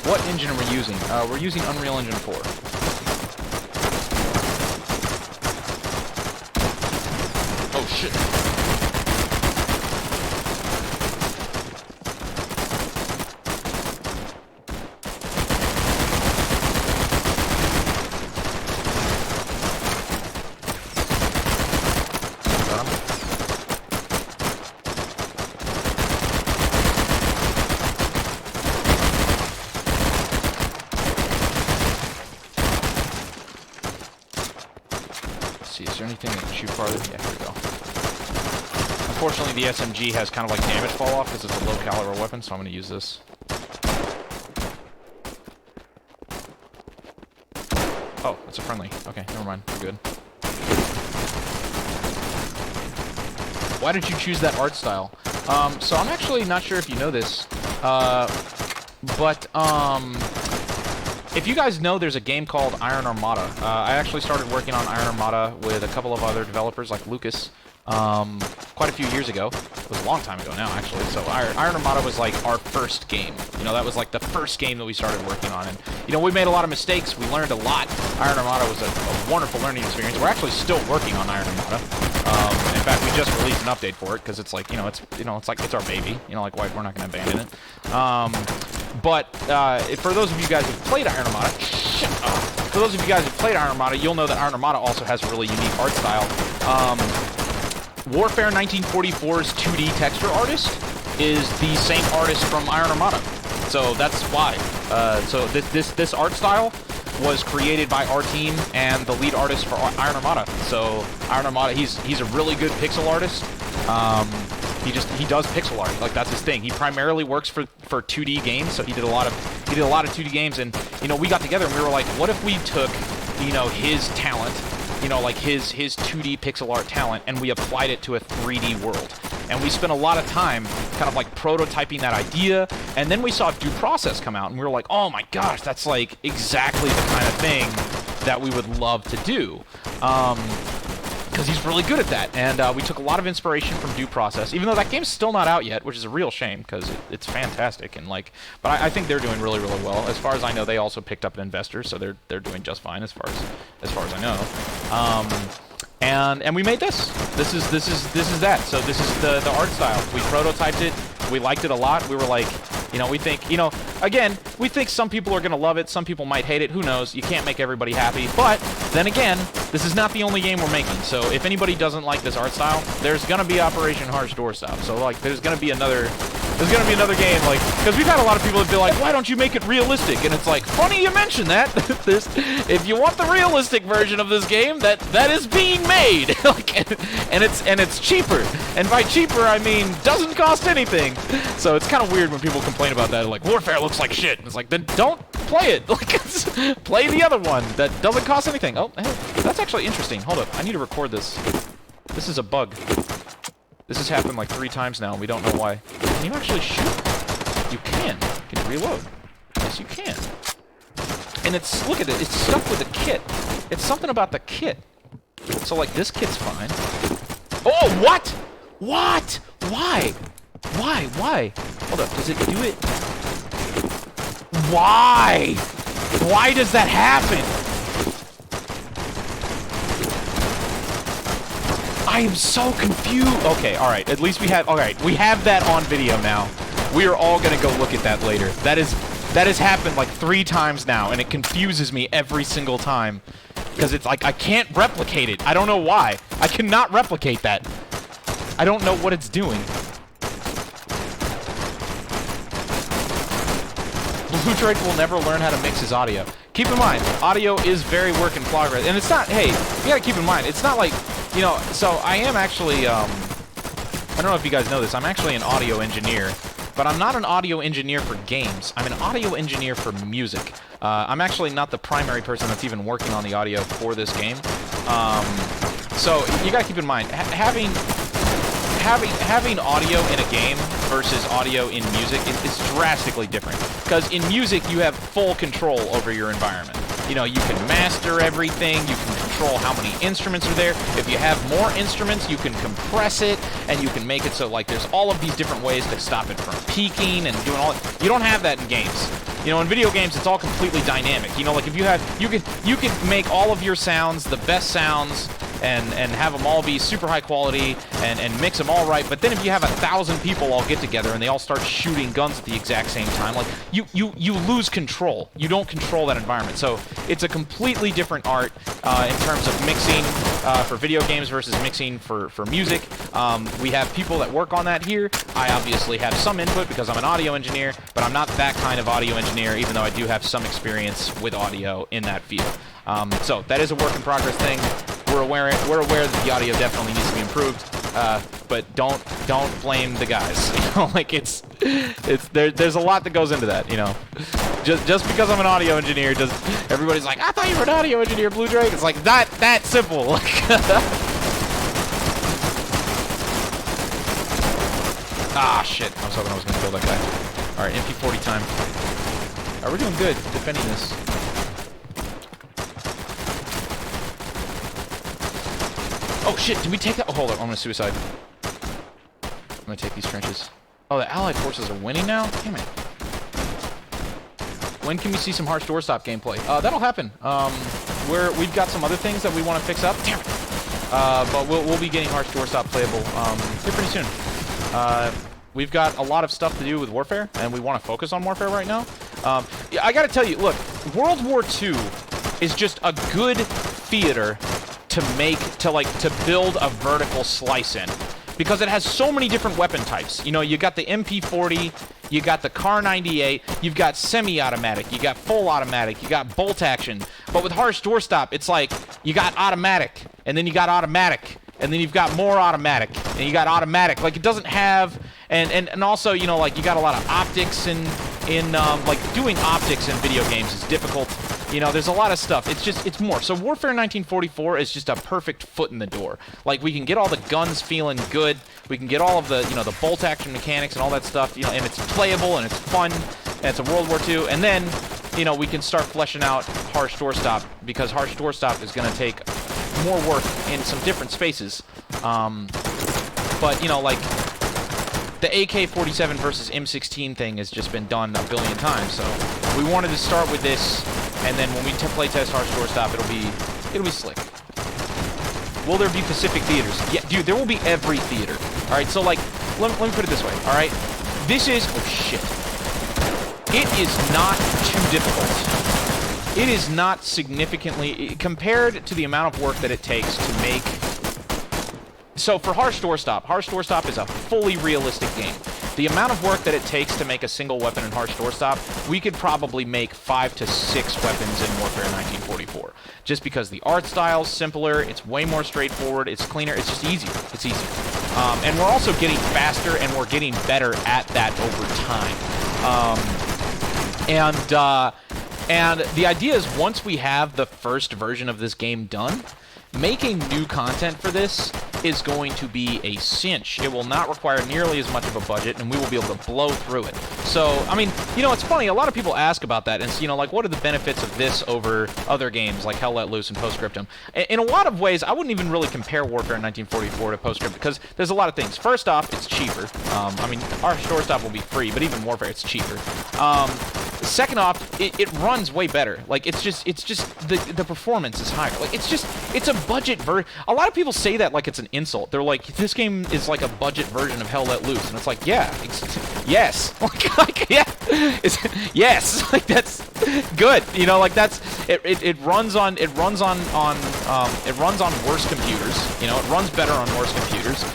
What engine are we using? We're using Unreal Engine 4. Oh shit. there anything that can shoot farther? Yeah, here we go. Unfortunately, the SMG has kind of like damage fall off because it's a low caliber weapon, so I'm going to use this. Oh, it's a friendly. Okay, never mind. We're good. Why did you choose that art style? So I'm actually not sure if you know this, but if you guys know, there's a game called Iron Armada. I actually started working on Iron Armada with a couple of other developers like Lucas quite a few years ago. It was a long time ago now, actually. So Iron Armada was like our first game. You know, that was like the first game that we started working on. And, you know, we made a lot of mistakes. We learned a lot. Iron Armada was a wonderful learning experience. We're actually still working on Iron Armada. In fact, we just released an update for it because it's like, it's like it's our baby. You know, like we're not going to abandon it. But for those of you guys who've played Iron Armada, for those of you guys who've played Iron Armada, you'll know that Iron Armada also has a really unique art style. Warfare 1944's 2D texture artist is the same artist from Iron Armada, so that's why. So this art style was created by our team and the lead artist for Iron Armada. So Iron Armada, he's a really good pixel artist. He does pixel art, like that's his thing. He primarily works for 2D games, so he did a lot of 2D games. And we got together and we were like, what if we took his talent, like his 2D pixel art talent, and we applied it to a 3D world. And we spent a lot of time kind of like prototyping that idea, and then we saw Due Process come out, and we were like, oh my gosh, that's like exactly the kind of thing that we would love to do. Because he's really good at that, and we took a lot of inspiration from Due Process, even though that game's still not out yet, which is a real shame, because it's fantastic, and like, but I think they're doing really, really well. As far as I know, they also picked up an investor, so they're doing just fine as far as I know. And we made this. This is that. So this is the art style. We prototyped it. We liked it a lot. We were like, we think, again, we think some people are going to love it. Some people might hate it. Who knows? You can't make everybody happy. But then again, this is not the only game we're making. So if anybody doesn't like this art style, there's going to be Operation Harsh Doorstop. So like, there's going to be another game, like, because we've had a lot of people that be like, why don't you make it realistic? And it's like, funny you mention that. If you want the realistic version of this game, that is being made. Like, and it's cheaper. And by cheaper, I mean doesn't cost anything. So it's kind of weird when people complain about that. Like, Warfare looks like shit. And it's like, then don't play it. Like, play the other one that doesn't cost anything. Oh, hey, that's actually interesting. Hold up, I need to record this. This is a bug. This has happened like 3 times now, and we don't know why. Can you actually shoot? You can. Can you reload? Yes, you can. And look at it, it's stuck with the kit. It's something about the kit. So, like, this kit's fine. Oh, what? What? Why? Why? Hold up, does it do it? Why? Why does that happen? I am so confused. Okay, alright, at least we have that on video now. We are all gonna go look at that later. That has happened like 3 times now, and it confuses me every single time. Because it's like, I can't replicate it. I don't know why. I cannot replicate that. I don't know what it's doing. Blue Drake will never learn how to mix his audio. Keep in mind, audio is very work in progress. And it's not, hey, you gotta keep in mind, it's not like, so I am actually, I don't know if you guys know this, I'm actually an audio engineer. But I'm not an audio engineer for games. I'm an audio engineer for music. I'm actually not the primary person that's even working on the audio for this game. So you gotta keep in mind, having audio in a game versus audio in music is drastically different. Because in music, you have full control over your environment. You can master everything, you can control how many instruments are there. If you have more instruments, you can compress it, and you can make it so, like, there's all of these different ways to stop it from peaking and doing all that. You don't have that in games. In video games, it's all completely dynamic. Like, if you could make all of your sounds the best sounds, and have them all be super high quality and mix them all right. But then if you have 1,000 people all get together and they all start shooting guns at the exact same time, like you lose control. You don't control that environment. So it's a completely different art in terms of mixing for video games versus mixing for music. We have people that work on that here. I obviously have some input because I'm an audio engineer, but I'm not that kind of audio engineer, even though I do have some experience with audio in that field. So that is a work in progress thing. we're aware that the audio definitely needs to be improved. But don't blame the guys. You know, like there's a lot that goes into that. You know, just because I'm an audio engineer, everybody's like, I thought you were an audio engineer, Blue Drake. It's like that simple. Ah, shit. I was hoping I was gonna kill that guy. All right, MP40 time. All right, we're doing good defending this. Oh shit, did we take that? Oh, hold on, I'm gonna suicide. I'm gonna take these trenches. Oh, the Allied forces are winning now? Damn it. When can we see some harsh doorstop gameplay? That'll happen. We've got some other things that we want to fix up. Damn it. But we'll be getting harsh doorstop playable here pretty soon. We've got a lot of stuff to do with Warfare, and we want to focus on Warfare right now. I gotta tell you, look, World War II is just a good theater to build a vertical slice in, because it has so many different weapon types. You know, you got the MP40, you got the Kar 98, you've got semi-automatic, you got full automatic, you got bolt action. But with harsh doorstop, it's like you got automatic, and then you got automatic, and then you've got more automatic, and you got automatic. Like, it doesn't have, and also, you know, like, you got a lot of optics in like, doing optics in video games is difficult. You know, there's a lot of stuff. It's more. So Warfare 1944 is just a perfect foot in the door. Like, we can get all the guns feeling good. We can get all of the, you know, the bolt action mechanics and all that stuff, you know, and it's playable and it's fun, and it's a World War II. And then, you know, we can start fleshing out harsh doorstop, because harsh doorstop is going to take more work in some different spaces. But, you know, like, the AK-47 versus M16 thing has just been done a billion times, so we wanted to start with this, and then when we play test harsh doorstop, it'll be slick. Will there be Pacific theaters? Yeah, dude, there will be every theater. All right, so like, let me put it this way. All right, this is, oh shit, it is not too difficult. It is not significantly compared to the amount of work that it takes to make. So for harsh doorstop is a fully realistic game. The amount of work that it takes to make a single weapon in harsh doorstop, we could probably make 5 to 6 weapons in Warfare 1944. Just because the art style's simpler, it's way more straightforward, it's cleaner, it's just easier. It's easier. And we're also getting faster, and we're getting better at that over time. And the idea is, once we have the first version of this game done, making new content for this is going to be a cinch. It will not require nearly as much of a budget, and we will be able to blow through it. So, I mean, you know, it's funny, a lot of people ask about that, and, you know, like, what are the benefits of this over other games like Hell Let Loose and Postscriptum? In a lot of ways, I wouldn't even really compare Warfare 1944 to Postscriptum, because there's a lot of things. First off, it's cheaper. I mean, our doorstop will be free, but even Warfare, it's cheaper. Second off, it runs way better. Like, it's just the performance is higher. Like, it's a budget version. A lot of people say that like it's an insult. They're like, this game is like a budget version of Hell Let Loose, and it's like, yeah, yes, like yeah, yes, like that's good. You know, like that's it runs on worse computers. You know, it runs better on worse computers.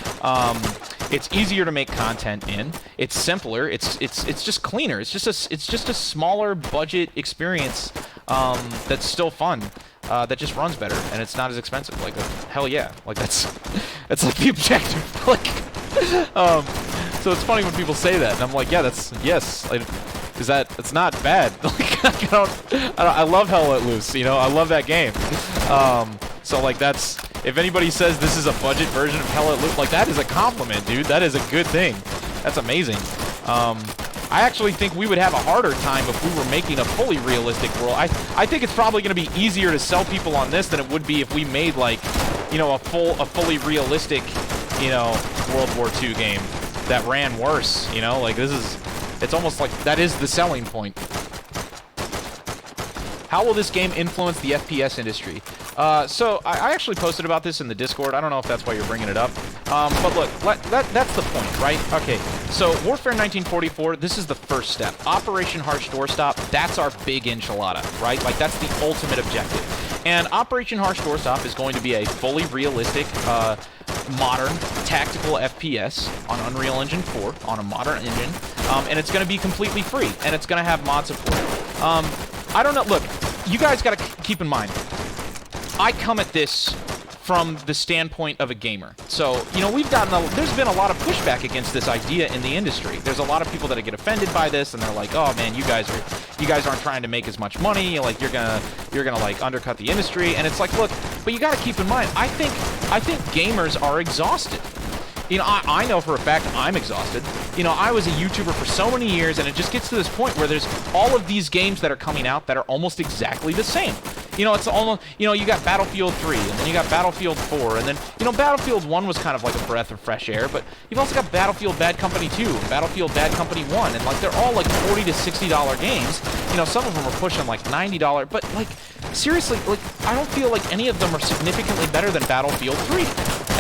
It's easier to make content in. It's simpler. It's just cleaner. It's just a smaller budget experience that's still fun. That just runs better, and it's not as expensive. Like, hell yeah. Like, that's like the objective. Like, so it's funny when people say that, and I'm like, yeah, yes. Like, it's not bad. Like, I love Hell Let Loose. You know, I love that game. So like, if anybody says this is a budget version of Hell Let Loose, like, that is a compliment, dude. That is a good thing. That's amazing. I actually think we would have a harder time if we were making a fully realistic world. I think it's probably going to be easier to sell people on this than it would be if we made, like, you know, a fully realistic, you know, World War II game that ran worse. You know, like, it's almost like that is the selling point. How will this game influence the FPS industry? So I actually posted about this in the Discord. I don't know if that's why you're bringing it up. But look, that's the point, right? Okay, so Warfare 1944, this is the first step. Operation Harsh Doorstop, that's our big enchilada, right? Like, that's the ultimate objective. And Operation Harsh Doorstop is going to be a fully realistic, modern, tactical FPS on Unreal Engine 4, on a modern engine. And it's going to be completely free, and it's going to have mod support. I don't know, look, you guys got to keep in mind, I come at this from the standpoint of a gamer. So, you know, there's been a lot of pushback against this idea in the industry. There's a lot of people that get offended by this, and they're like, oh man, you guys aren't trying to make as much money, like you're gonna like undercut the industry. And it's like, look, but you gotta keep in mind, I think gamers are exhausted. You know, I know for a fact I'm exhausted. You know, I was a YouTuber for so many years, and it just gets to this point where there's all of these games that are coming out that are almost exactly the same. You know, it's almost, you know, you got Battlefield 3, and then you got Battlefield 4, and then, you know, Battlefield 1 was kind of like a breath of fresh air, but you've also got Battlefield Bad Company 2, and Battlefield Bad Company 1, and, like, they're all, like, $40 to $60 games. You know, some of them are pushing, like, $90, but, like, seriously, like, I don't feel like any of them are significantly better than Battlefield 3.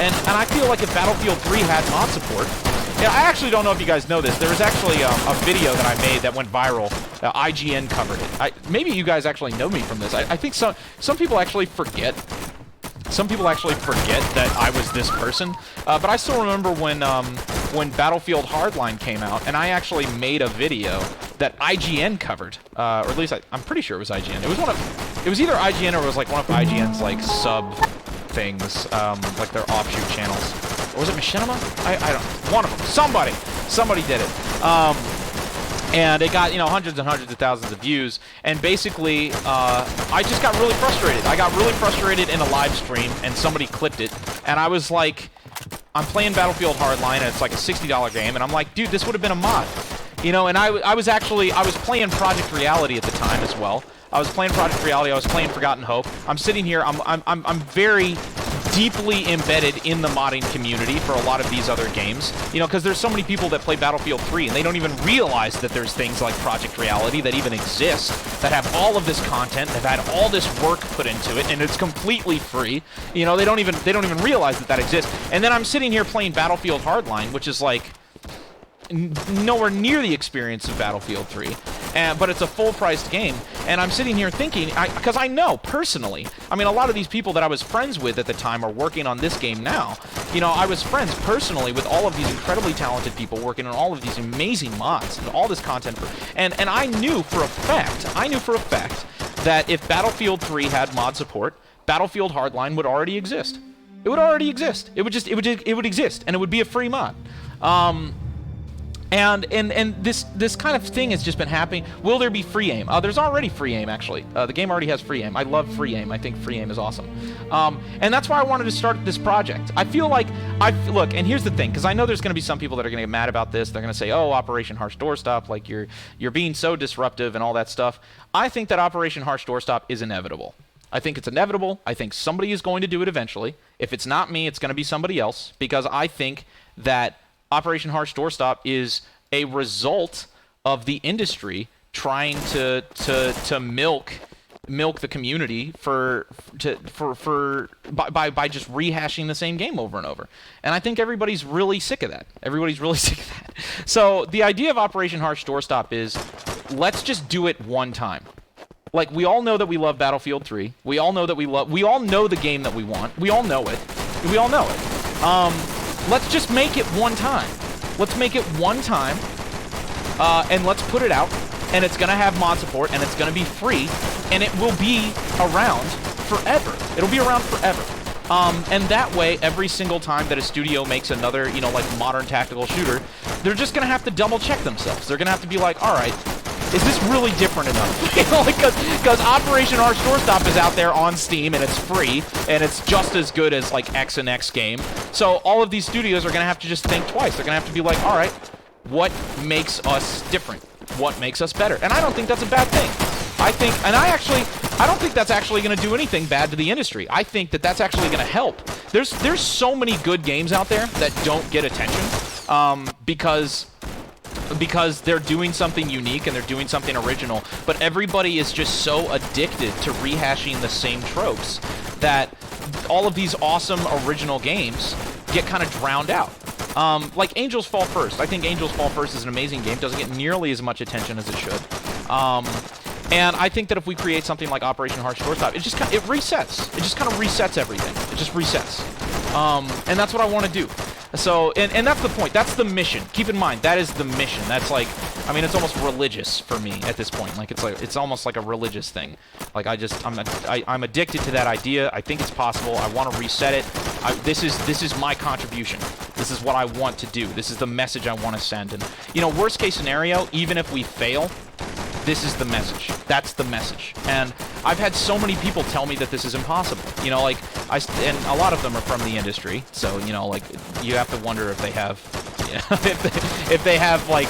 And I feel like if Battlefield 3 had mod support, yeah, I actually don't know if you guys know this. There was actually a video that I made that went viral. IGN covered it. Maybe you guys actually know me from this. I think some people actually forget. Some people actually forget that I was this person. But I still remember when Battlefield Hardline came out, and I actually made a video that IGN covered, or at least I'm pretty sure it was IGN. It was either IGN or it was like one of IGN's like sub things, like their offshoot channels. Or was it Machinima? I don't know. One of them. Somebody did it. And it got, you know, hundreds and hundreds of thousands of views. And basically, I just got really frustrated. I got really frustrated in a live stream, and somebody clipped it. And I was like, I'm playing Battlefield Hardline, and it's like a $60 game, and I'm like, dude, this would have been a mod. You know, and I was playing Project Reality at the time as well. I was playing Project Reality. I was playing Forgotten Hope. I'm sitting here. I'm very deeply embedded in the modding community for a lot of these other games. You know, because there's so many people that play Battlefield 3, and they don't even realize that there's things like Project Reality that even exist, that have all of this content, that have had all this work put into it, and it's completely free. You know, they don't even realize that exists. And then I'm sitting here playing Battlefield Hardline, which is like nowhere near the experience of Battlefield 3, but it's a full-priced game, and I'm sitting here thinking, because I know, personally, I mean, a lot of these people that I was friends with at the time are working on this game now. You know, I was friends personally with all of these incredibly talented people working on all of these amazing mods and all this content, and I knew for a fact that if Battlefield 3 had mod support, Battlefield Hardline would already exist. It would already exist. It would exist, and it would be a free mod. And this kind of thing has just been happening. Will there be free aim? There's already free aim, actually. The game already has free aim. I love free aim. I think free aim is awesome. And that's why I wanted to start this project. I feel like, look, and here's the thing, because I know there's going to be some people that are going to get mad about this. They're going to say, oh, Operation Harsh Doorstop, like you're being so disruptive and all that stuff. I think that Operation Harsh Doorstop is inevitable. I think it's inevitable. I think somebody is going to do it eventually. If it's not me, it's going to be somebody else, because I think that Operation Harsh Doorstop is a result of the industry trying to milk the community by just rehashing the same game over and over. And I think everybody's really sick of that. So the idea of Operation Harsh Doorstop is, let's just do it one time. Like, we all know that we love Battlefield 3. We all know the game that we want. We all know it. Let's just make it one time. Let's make it one time, and let's put it out, and it's going to have mod support, and it's going to be free, and it will be around forever. It'll be around forever. And that way, every single time that a studio makes another, you know, like, modern tactical shooter, they're just going to have to double-check themselves. They're going to have to be like, all right, is this really different enough? You know, because Operation Harsh Doorstop is out there on Steam, and it's free, and it's just as good as, like, X and X game. So all of these studios are going to have to just think twice. They're going to have to be like, all right, what makes us different? What makes us better? And I don't think that's a bad thing. I don't think that's actually going to do anything bad to the industry. I think that that's actually going to help. There's so many good games out there that don't get attention, because they're doing something unique and they're doing something original, but everybody is just so addicted to rehashing the same tropes that all of these awesome original games get kind of drowned out. Like Angels Fall First. I think Angels Fall First is an amazing game. Doesn't get nearly as much attention as it should. And I think that if we create something like Operation Harsh Doorstop, it resets. It just kind of resets everything. It just resets. And that's what I want to do. So, and that's the point. That's the mission. Keep in mind, that is the mission. That's like, I mean, it's almost religious for me at this point. Like it's almost like a religious thing. Like I'm addicted to that idea. I think it's possible. I want to reset it. This is my contribution. This is what I want to do. This is the message I want to send. And you know, worst case scenario, even if we fail, this is the message. That's the message. And I've had so many people tell me that this is impossible. You know, like and a lot of them are from the industry. So you know, like you have to wonder if they have, you know, if they have like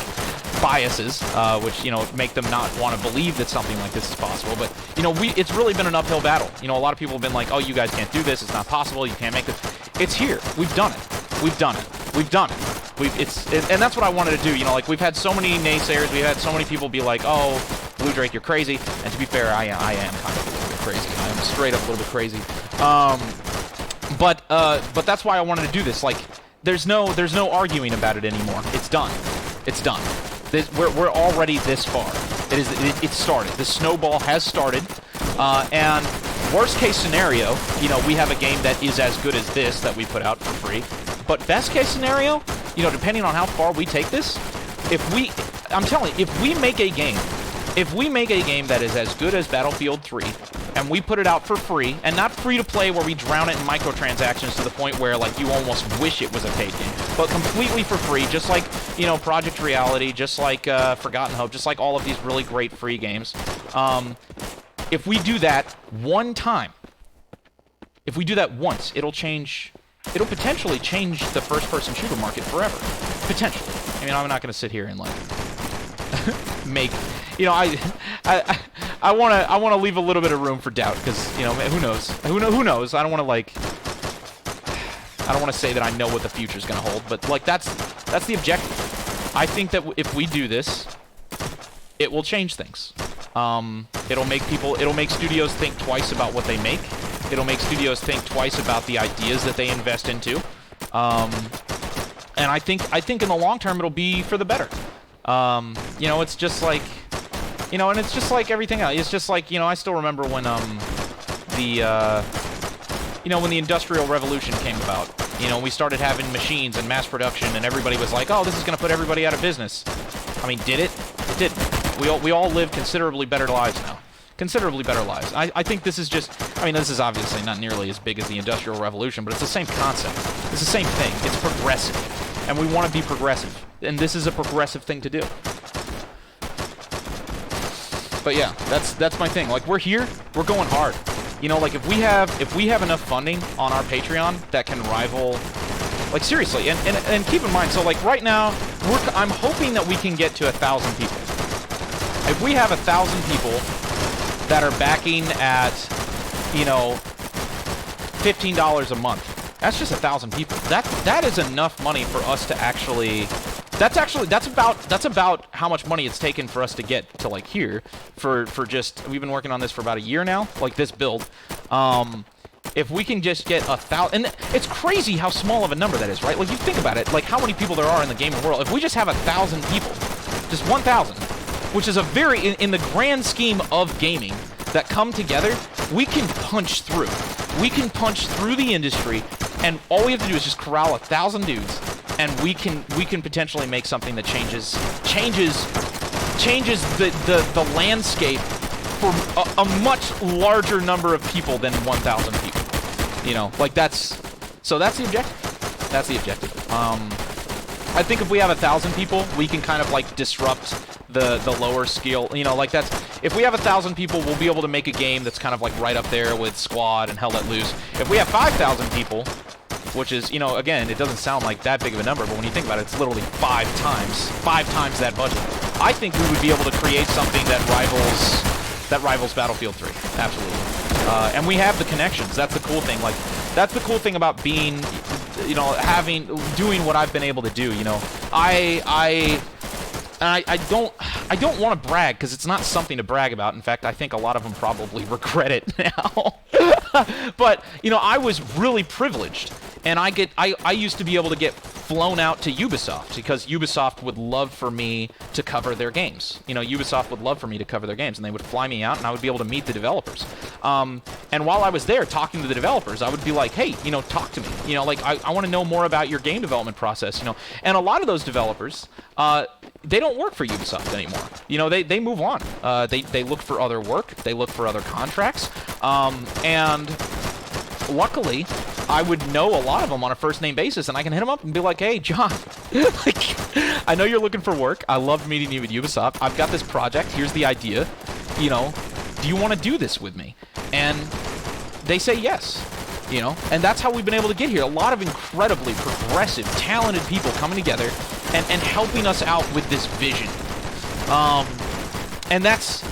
biases, which, you know, make them not want to believe that something like this is possible. But, you know, it's really been an uphill battle. You know, a lot of people have been like, oh, you guys can't do this. It's not possible. You can't make this. It's here. We've done it. We've done it. We've done it. And that's what I wanted to do. You know, like, we've had so many naysayers. We've had so many people be like, oh, Blue Drake, you're crazy. And to be fair, I am kind of a little bit crazy. I am straight up a little bit crazy. But that's why I wanted to do this. Like, there's no arguing about it anymore. It's done. It's done. We're already this far. It started. The snowball has started, and worst case scenario, you know, we have a game that is as good as this that we put out for free. But best case scenario, you know, depending on how far we take this, I'm telling you, if we make a game that is as good as Battlefield 3, and we put it out for free, and not free to play where we drown it in microtransactions to the point where, like, you almost wish it was a paid game, but completely for free, just like, you know, Project Reality, just like Forgotten Hope, just like all of these really great free games. If we do that one time, if we do that once, it'll potentially change the first-person shooter market forever. Potentially. I mean, I'm not going to sit here and, like, make... You know, I want to leave a little bit of room for doubt, because, you know, who knows? Who knows? I don't want to say that I know what the future's going to hold, but, like, that's the objective. I think that if we do this, it will change things. It'll make studios think twice about what they make. It'll make studios think twice about the ideas that they invest into. And I think in the long term it'll be for the better. You know, it's just like, you know, and it's just like everything else. It's just like, you know, I still remember when you know, when the Industrial Revolution came about. You know, we started having machines and mass production, and everybody was like, oh, this is going to put everybody out of business. I mean, did it? It didn't. We all live considerably better lives now. Considerably better lives. I think this is just, I mean, this is obviously not nearly as big as the Industrial Revolution, but it's the same concept. It's the same thing. It's progressive. And we want to be progressive. And this is a progressive thing to do. But yeah, that's my thing. Like, we're here, we're going hard. You know, like, if we have enough funding on our Patreon that can rival, like, seriously, and keep in mind, so, like, right now, I'm hoping that we can get to 1,000 people. If we have 1,000 people that are backing at, you know, $15 a month, that's just 1,000 people. That is enough money for us to actually... That's about how much money it's taken for us to get to, like, here for just, we've been working on this for about a year now, like this build. If we can just get 1,000, and it's crazy how small of a number that is, right? Like, you think about it, like how many people there are in the gaming world. If we just have 1,000 people, just 1,000, which is a very, in the grand scheme of gaming, that come together, we can punch through. We can punch through the industry, and all we have to do is just corral 1,000 dudes, and we can potentially make something that changes the landscape for a much larger number of people than 1,000 people. You know, like, that's the objective. That's the objective. I think if we have 1,000 people, we can kind of, like, disrupt the lower scale, you know, like, that's, if we have 1,000 people, we'll be able to make a game that's kind of, like, right up there with Squad and Hell Let Loose. If we have 5,000 people, which is, you know, again, it doesn't sound like that big of a number, but when you think about it, it's literally 5 times that budget. I think we would be able to create something that rivals Battlefield 3, absolutely. And we have the connections. That's the cool thing. Like, that's the cool thing about being, you know, doing what I've been able to do. You know, I don't want to brag, because it's not something to brag about. In fact, I think a lot of them probably regret it now. But, you know, I was really privileged, and I used to be able to get flown out to Ubisoft because Ubisoft would love for me to cover their games. You know, Ubisoft would love for me to cover their games, and they would fly me out, and I would be able to meet the developers. And while I was there talking to the developers, I would be like, hey, you know, talk to me. You know, like, I want to know more about your game development process, you know. And a lot of those developers, they don't work for Ubisoft anymore. You know, they move on. They look for other work. They look for other contracts. And luckily, I would know a lot of them on a first-name basis, and I can hit them up and be like, hey, John, like, I know you're looking for work. I loved meeting you at Ubisoft. I've got this project. Here's the idea. You know, do you want to do this with me? And they say yes. You know, and that's how we've been able to get here. A lot of incredibly progressive, talented people coming together and helping us out with this vision. And that's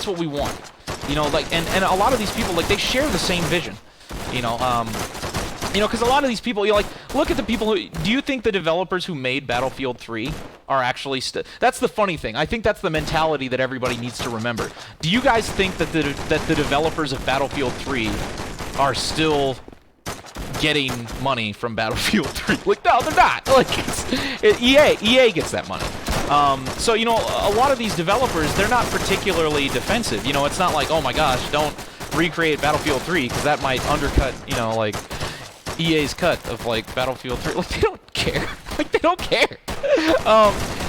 what we want. You know, like, and a lot of these people, like, they share the same vision. You know, because a lot of these people, you like, look at the people who, do you think the developers who made Battlefield 3 are actually, that's the funny thing. I think that's the mentality that everybody needs to remember. Do you guys think that the developers of Battlefield 3 are still getting money from Battlefield 3? Like, no, they're not. Like, EA gets that money. So, you know, a lot of these developers, they're not particularly defensive. You know, it's not like, oh my gosh, don't recreate Battlefield 3, because that might undercut, you know, like, EA's cut of, like, Battlefield 3. Like, they don't care. Like, they don't care.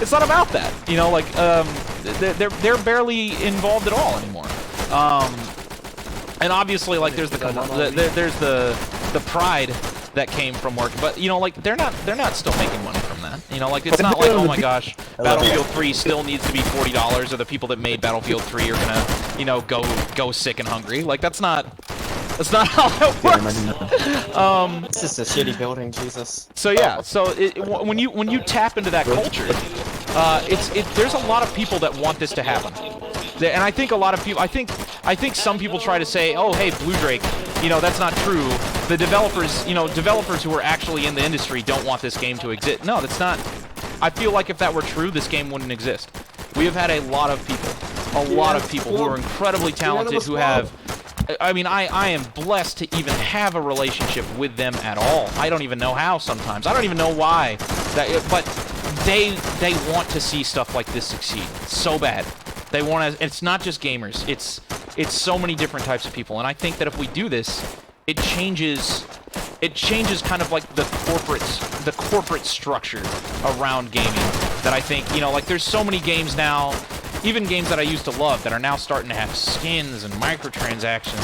It's not about that. You know, like, they're barely involved at all anymore. And obviously, like, there's the pride that came from work, but you know, like, they're not still making money from that. You know, like, it's not like, oh my gosh, Battlefield 3 still needs to be $40, or the people that made Battlefield 3 are gonna, you know, go sick and hungry. Like, that's not how that works. It's just a shitty building, Jesus. So yeah, so when you tap into that culture, there's a lot of people that want this to happen. And I think a lot of people, I think some people try to say, oh, hey, Blue Drake, you know, that's not true. The developers, you know, developers who are actually in the industry don't want this game to exist. No, that's not. I feel like if that were true, this game wouldn't exist. We have had a lot of people who are incredibly talented, who have, I mean, I am blessed to even have a relationship with them at all. I don't even know how sometimes. I don't even know why. But they want to see stuff like this succeed so bad. They want to. It's not just gamers. It's so many different types of people. And I think that if we do this, it changes kind of like the corporate structure around gaming. That I think, you know, like, there's so many games now, even games that I used to love, that are now starting to have skins and microtransactions,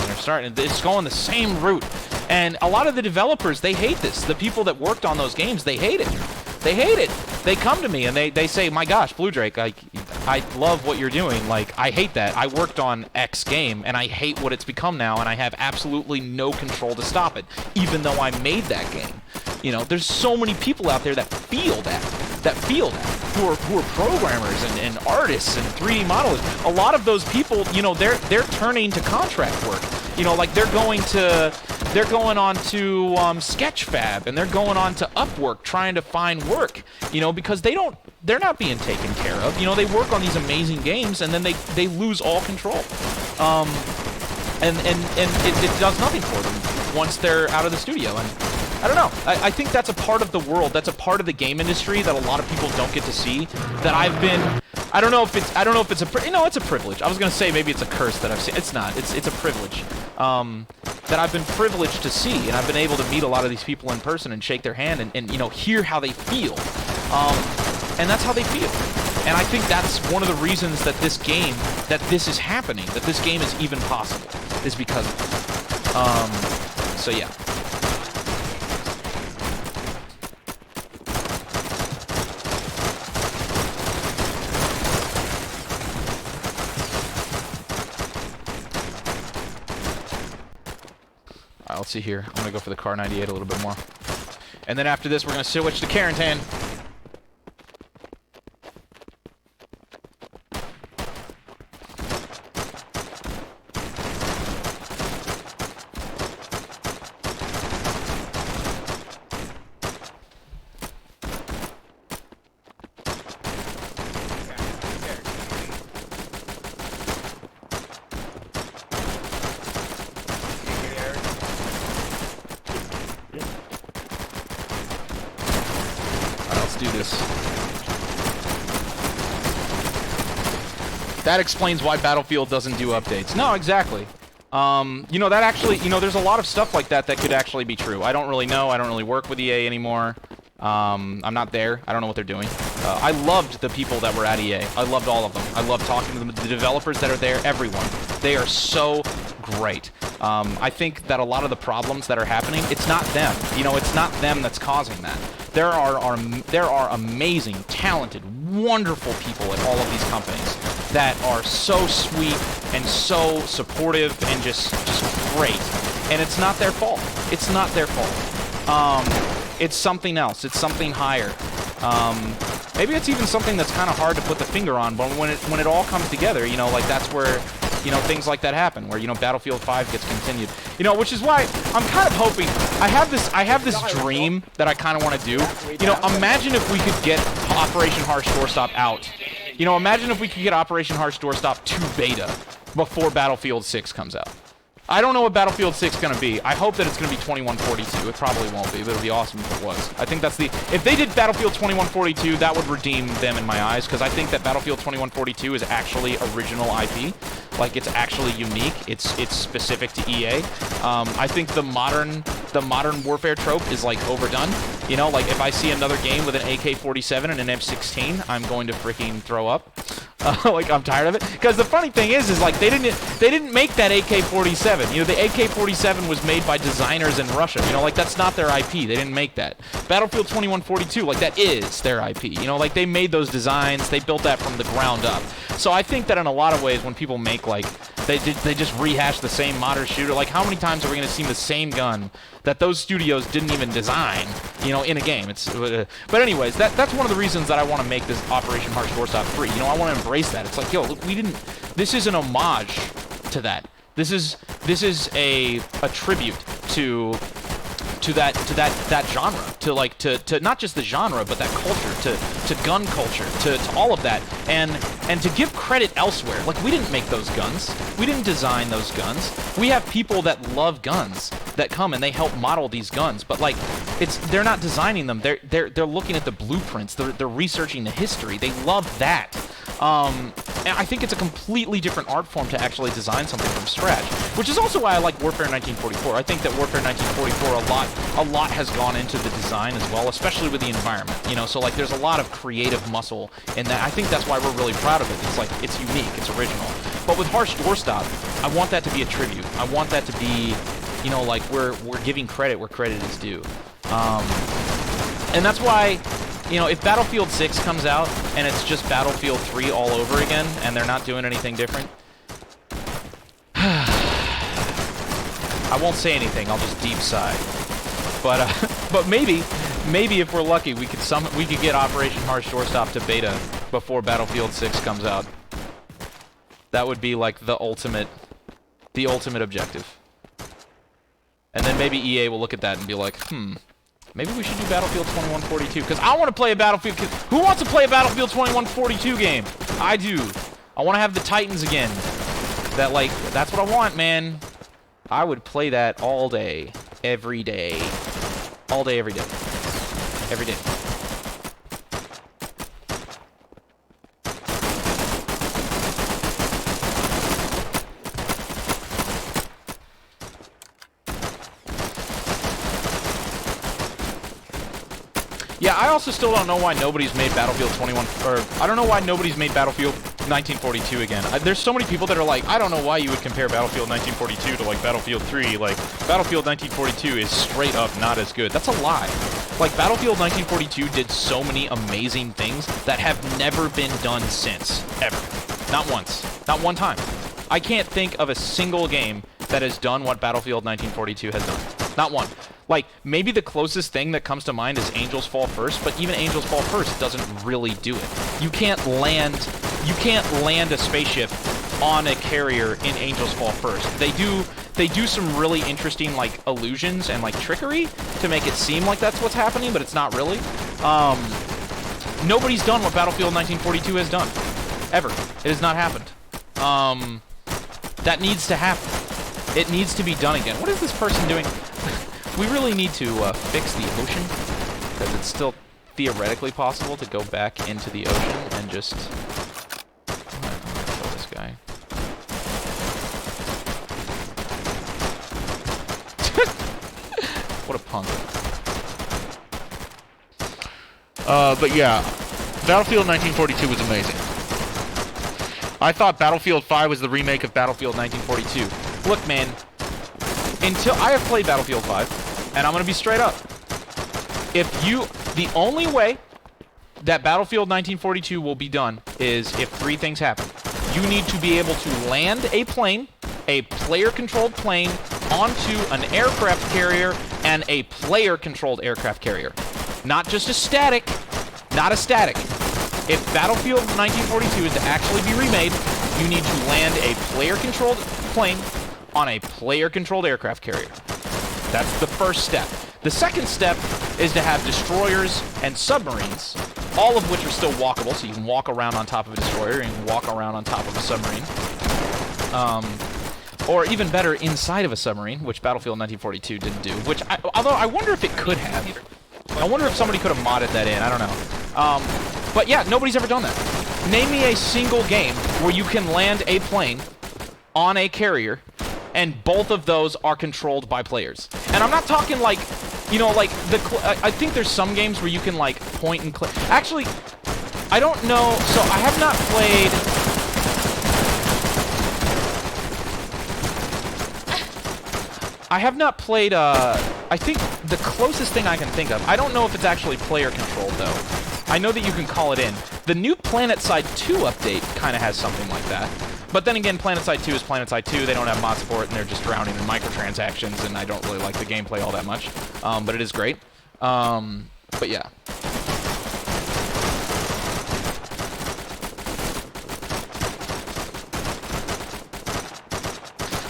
and it's going the same route. And a lot of the developers, they hate this. The people that worked on those games, they hate it. They hate it. They come to me and they say, my gosh, Blue Drake, I love what you're doing. Like, I hate that. I worked on X game, and I hate what it's become now, and I have absolutely no control to stop it, even though I made that game. You know, there's so many people out there that feel that, who are programmers and artists and 3D modelers. A lot of those people, you know, they're turning to contract work. You know, like, they're going on to Sketchfab, and they're going on to Upwork trying to find work, you know, because they're not being taken care of. You know, they work on these amazing games, and then they lose all control. And it does nothing for them once they're out of the studio. And I don't know. I think that's a part of the world. That's a part of the game industry that a lot of people don't get to see. That I've been. I don't know if it's a. No, it's a privilege. I was gonna say maybe it's a curse that I've seen. It's not. It's a privilege. That I've been privileged to see, and I've been able to meet a lot of these people in person and shake their hand and you know, hear how they feel. And that's how they feel. And I think that's one of the reasons that this is happening, that this game is even possible, is because of it. So yeah. Alright, let's see here. I'm gonna go for the Car 98 a little bit more. And then after this, we're gonna switch to Carentan. do this. That explains why Battlefield doesn't do updates. No, exactly. You know, that actually, you know, there's a lot of stuff like that that could actually be true. I don't really know. I don't really work with EA anymore. I'm not there. I don't know what they're doing. I loved the people that were at EA. I loved all of them. I loved talking to them, the developers that are there, everyone. They are so great. I think that a lot of the problems that are happening, it's not them. You know, it's not them that's causing that. There are amazing, talented, wonderful people at all of these companies that are so sweet and so supportive and just great. And it's not their fault. It's not their fault. It's something else. It's something higher. Maybe it's even something that's kind of hard to put the finger on, but when it all comes together, you know, like that's where, you know, things like that happen, where, you know, Battlefield 5 gets continued. You know, which is why I'm kind of hoping, I have this dream that I kind of want to do. You know, imagine if we could get Operation Harsh Doorstop out. You know, imagine if we could get Operation Harsh Doorstop to beta before Battlefield 6 comes out. I don't know what Battlefield 6 is going to be. I hope that it's going to be 2142. It probably won't be, but it would be awesome if it was. I think that's the... If they did Battlefield 2142, that would redeem them in my eyes, because I think that Battlefield 2142 is actually original IP. Like, it's actually unique. It's specific to EA. I think the modern warfare trope is, like, overdone. You know, like, if I see another game with an AK-47 and an M16, I'm going to freaking throw up. Like, I'm tired of it. Because the funny thing is like, they didn't make that AK-47. You know, the AK-47 was made by designers in Russia. You know, like, that's not their IP. They didn't make that. Battlefield 2142, like, that is their IP. You know, like, they made those designs. They built that from the ground up. So I think that in a lot of ways, when people make, like, they just rehash the same modern shooter, like, how many times are we going to see the same gun that those studios didn't even design, you know, in a game? But anyways, that's one of the reasons that I want to make this Operation Harsh Doorstop free. You know, I want to embrace that. It's like, yo, look, this is an homage to that. This is a tribute to that genre, to not just the genre, but that culture, to gun culture, to all of that, and to give credit elsewhere. Like, we didn't make those guns, we didn't design those guns. We have people that love guns that come and they help model these guns, but like, they're not designing them. They're looking at the blueprints. They're researching the history. They love that. And I think it's a completely different art form to actually design something from scratch, which is also why I like Warfare 1944. I think that Warfare 1944, a lot has gone into the design as well, especially with the environment, you know, so like there's a lot of creative muscle in that. I think that's why we're really proud of it. It's like, it's unique, it's original. But with Harsh Doorstop, I want that to be a tribute. I want that to be, you know, like we're giving credit where credit is due. And that's why, you know, if Battlefield 6 comes out and it's just Battlefield 3 all over again and they're not doing anything different, I won't say anything. I'll just deep sigh. But maybe if we're lucky, we could get Operation Harsh Doorstop to beta before Battlefield 6 comes out. That would be like the ultimate objective. And then maybe EA will look at that and be like, maybe we should do Battlefield 2142, because I want to play a Battlefield... Who wants to play a Battlefield 2142 game? I do. I want to have the Titans again. That's what I want, man. I would play that all day, every day. All day, every day. Every day. Yeah, I also still don't know why nobody's made Battlefield 21, or I don't know why nobody's made Battlefield 1942 again. There's so many people that are like, I don't know why you would compare Battlefield 1942 to like Battlefield 3. Like, Battlefield 1942 is straight up not as good. That's a lie. Like, Battlefield 1942 did so many amazing things that have never been done since, ever. Not once. Not one time. I can't think of a single game that has done what Battlefield 1942 has done. Not one. Like, maybe the closest thing that comes to mind is Angels Fall First, but even Angels Fall First doesn't really do it. You can't land a spaceship on a carrier in Angels Fall First. They do some really interesting, like, illusions and, like, trickery to make it seem like that's what's happening, but it's not really. Nobody's done what Battlefield 1942 has done. Ever. It has not happened. That needs to happen. It needs to be done again. What is this person doing? We really need to fix the ocean, because it's still theoretically possible to go back into the ocean and just... I'm gonna kill this guy. What a punk. But yeah, Battlefield 1942 was amazing. I thought Battlefield 5 was the remake of Battlefield 1942. Look, man, until I have played Battlefield 5, and I'm gonna be straight up. The only way that Battlefield 1942 will be done is if three things happen. You need to be able to land a plane, a player-controlled plane, onto an aircraft carrier, and a player-controlled aircraft carrier. Not just a static, not a static. If Battlefield 1942 is to actually be remade, you need to land a player-controlled plane on a player-controlled aircraft carrier. That's the first step. The second step is to have destroyers and submarines, all of which are still walkable, so you can walk around on top of a destroyer and walk around on top of a submarine. Or even better, inside of a submarine, which Battlefield 1942 didn't do, although I wonder if it could have. I wonder if somebody could have modded that in, I don't know. But yeah, nobody's ever done that. Name me a single game where you can land a plane on a carrier, and both of those are controlled by players. And I'm not talking like, you know, like, I think there's some games where you can, like, point and click. Actually, I don't know, so I have not played... I think the closest thing I can think of, I don't know if it's actually player-controlled, though. I know that you can call it in. The new PlanetSide 2 update kind of has something like that. But then again, PlanetSide 2 is PlanetSide 2. They don't have mod support, and they're just drowning in microtransactions, and I don't really like the gameplay all that much. But it is great. But yeah.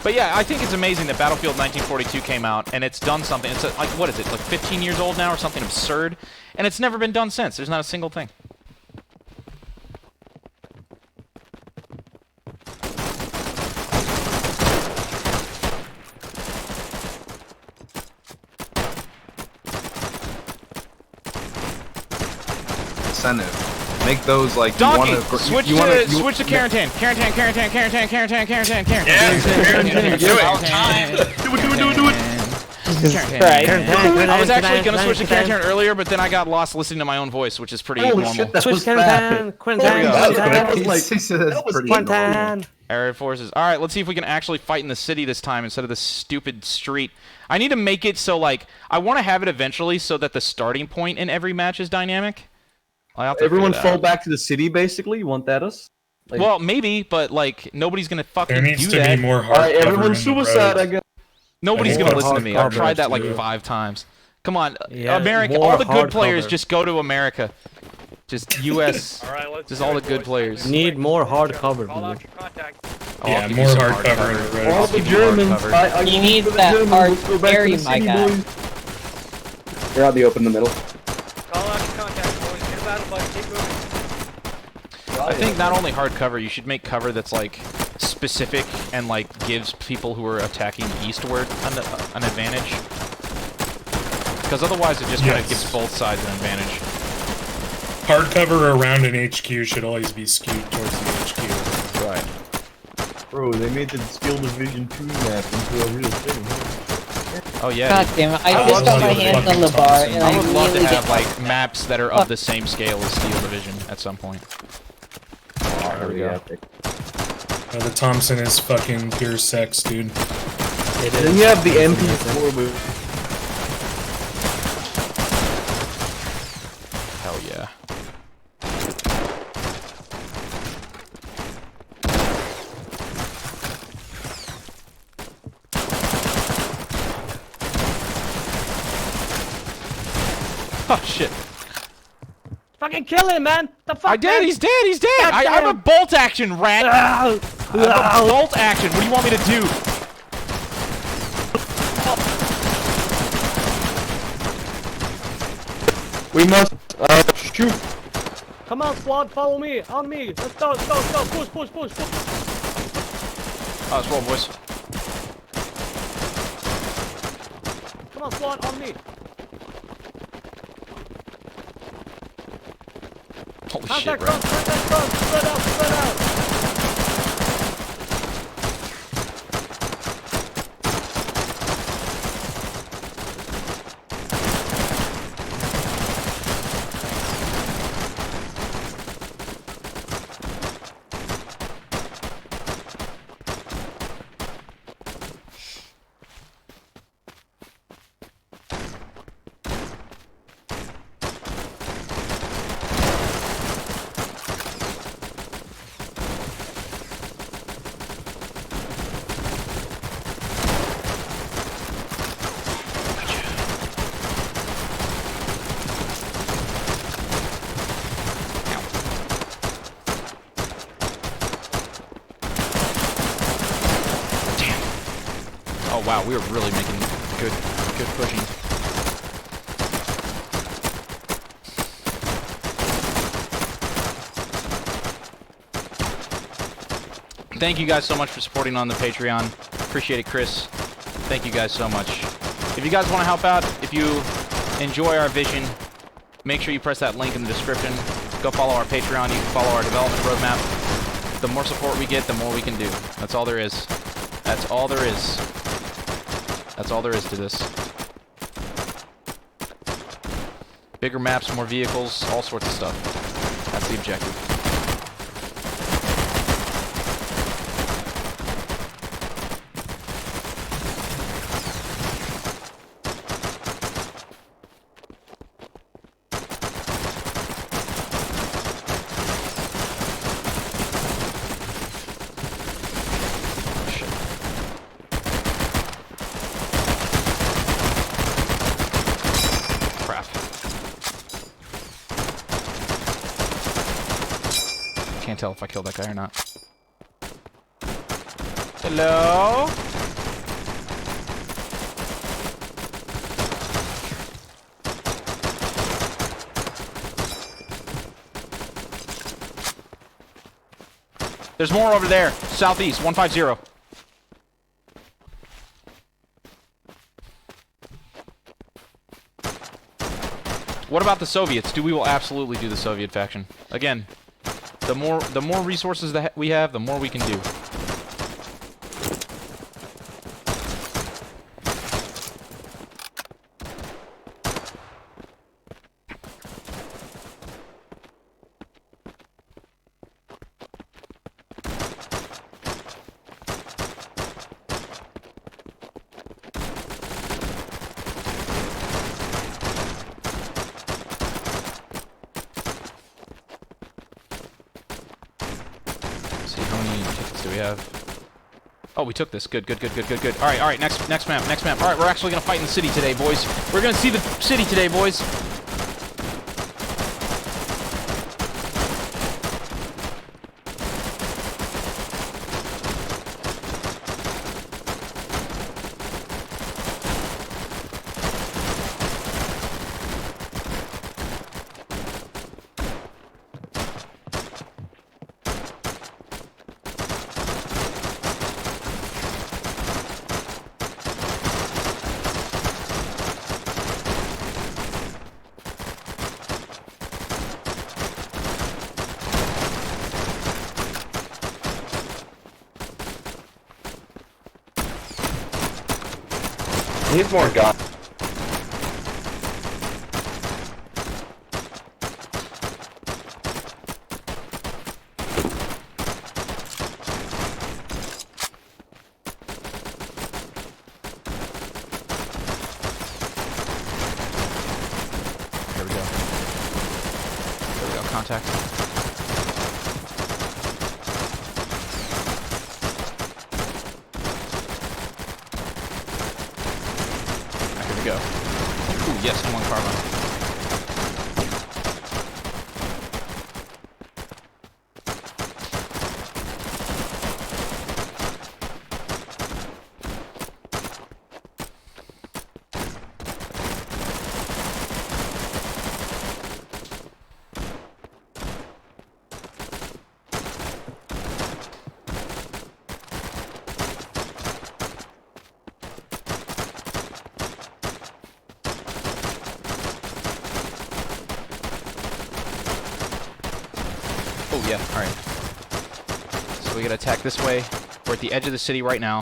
But yeah, I think it's amazing that Battlefield 1942 came out, and it's done something. It's like, what is it, like 15 years old now or something absurd? And it's never been done since. There's not a single thing. Incentive. Make those like Donkey, you wanna, switch to Carantan. Carantan. Do it. I was actually gonna switch to Carantan earlier, but then I got lost listening to my own voice, which is pretty normal. Shit, that Switch was fast. Quentin. Air forces. All right, let's see if we can actually fight in the city this time instead of the stupid street. I need to make it so, like, I want to have it eventually so that the starting point in every match is dynamic. Everyone fall back to the city, basically? You want that us? Like, well, maybe, but, like, nobody's going to fucking do that. There needs to be more hard Alright, cover everyone in the suicide, road. I guess. Nobody's More going to listen to me. I've hard tried that, covers, like, too. 5 times. Come on, Yeah, America, more all the good hard players cover. just go to America. Just U.S. Just all the good players. Need more hard cover, dude. I'll Yeah, give more you some hard cover in the road. All the give you hard Germans. cover. You need that hard carry, my guy. You're out in the open in the middle. I think not only hard cover, you should make cover that's like specific and like gives people who are attacking eastward an advantage. Because otherwise it just kind of Yes. gives both sides an advantage. Hard cover around an HQ should always be skewed towards the HQ. Right. Bro, they made the Skill Division 2 map into a real thing. Oh yeah. God damn it, I I just love got my the hands on fucking the bar Thompson. and I I would love to really have get like maps that are of the same scale as Steel Division at some point. There we go. The Thompson is fucking pure sex, dude. And then you have the MP4 move. Hell yeah. Oh shit. Fucking kill him, man! The fuck? I did, he's dead, he's dead! God I'm a damn. bolt action rat! Ow! I'm a bolt action, what do you want me to do? We must shoot. Come on, squad, follow me, on me. Let's go, push. Oh, let's roll, boys. Come on, squad, on me. shit, Contact bro. front, contact front. Spread out, spread out. Oh wow, we were really making good pushing. Thank you guys so much for supporting on the Patreon. Appreciate it, Chris. Thank you guys so much. If you guys want to help out, if you enjoy our vision, make sure you press that link in the description. Go follow our Patreon. You can follow our development roadmap. The more support we get, the more we can do. That's all there is. That's all there is. That's all there is to this. Bigger maps, more vehicles, all sorts of stuff. That's the objective. Can't tell if I killed that guy or not. Hello? There's more over there. Southeast, 150. What about the Soviets? We will absolutely do the Soviet faction. Again, the more resources that we have, the more we can do. Do we have? Oh, we took this. Good, good, good, good, good, good. All right, next map, next map. All right, we're actually gonna fight in the city today, boys. We're gonna see the city today, boys. Needs more guns. Here we go. There we go. Contact. Go. Ooh, yes, M1 carbine. Yeah, alright. So we gotta attack this way. We're at the edge of the city right now.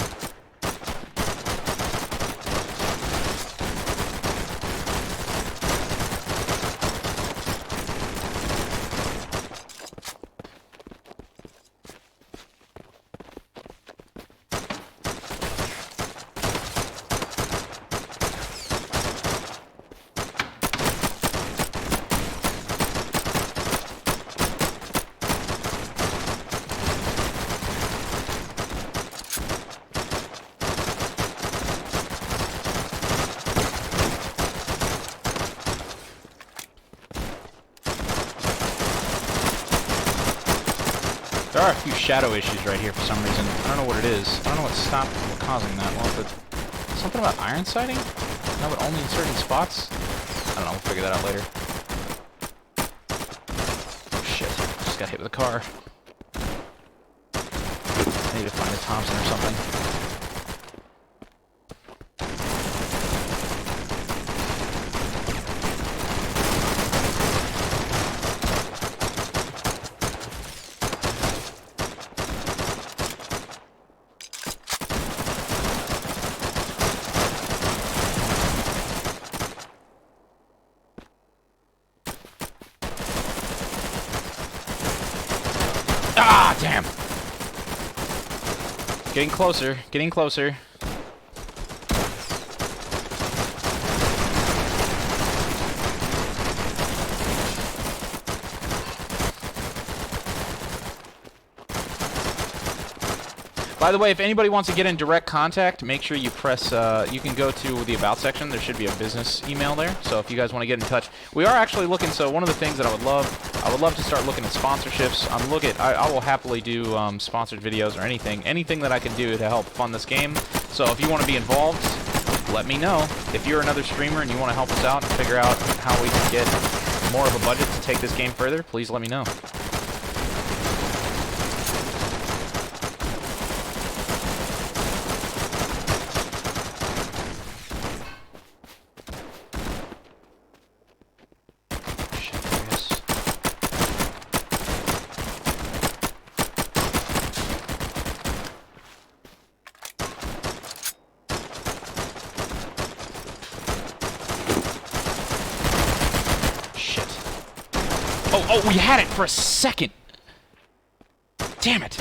There are a few shadow issues right here for some reason. I don't know what it is. I don't know what's causing that. Something about iron sighting? No, but only in certain spots? I don't know. We'll figure that out later. Oh shit. Just got hit with a car. I need to find a Thompson or something. Ah, damn! Getting closer, getting closer. By the way, if anybody wants to get in direct contact, make sure you press, you can go to the About section. There should be a business email there. So if you guys want to get in touch, we are actually looking, so one of the things that I would love to start looking at sponsorships. I will happily do sponsored videos or anything that I can do to help fund this game. So if you want to be involved, let me know. If you're another streamer and you want to help us out and figure out how we can get more of a budget to take this game further, please let me know. Oh, we had it for a second! Damn it!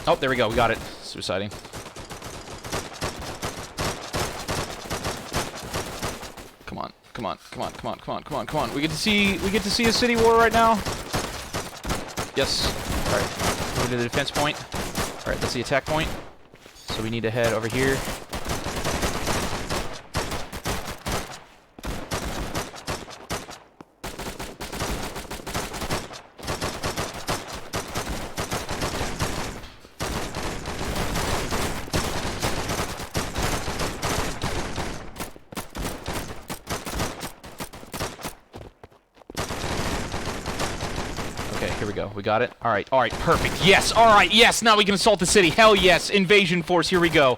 Oh, there we go, we got it. Suiciding. Come on, come on, come on, come on, come on, come on, come on. We get to see a city war right now. Yes. Alright. Moving to the defense point. Alright, that's the attack point. So we need to head over here. Okay, here we go. We got it. All right, perfect. Yes, all right, yes. Now we can assault the city. Hell yes, invasion force. Here we go.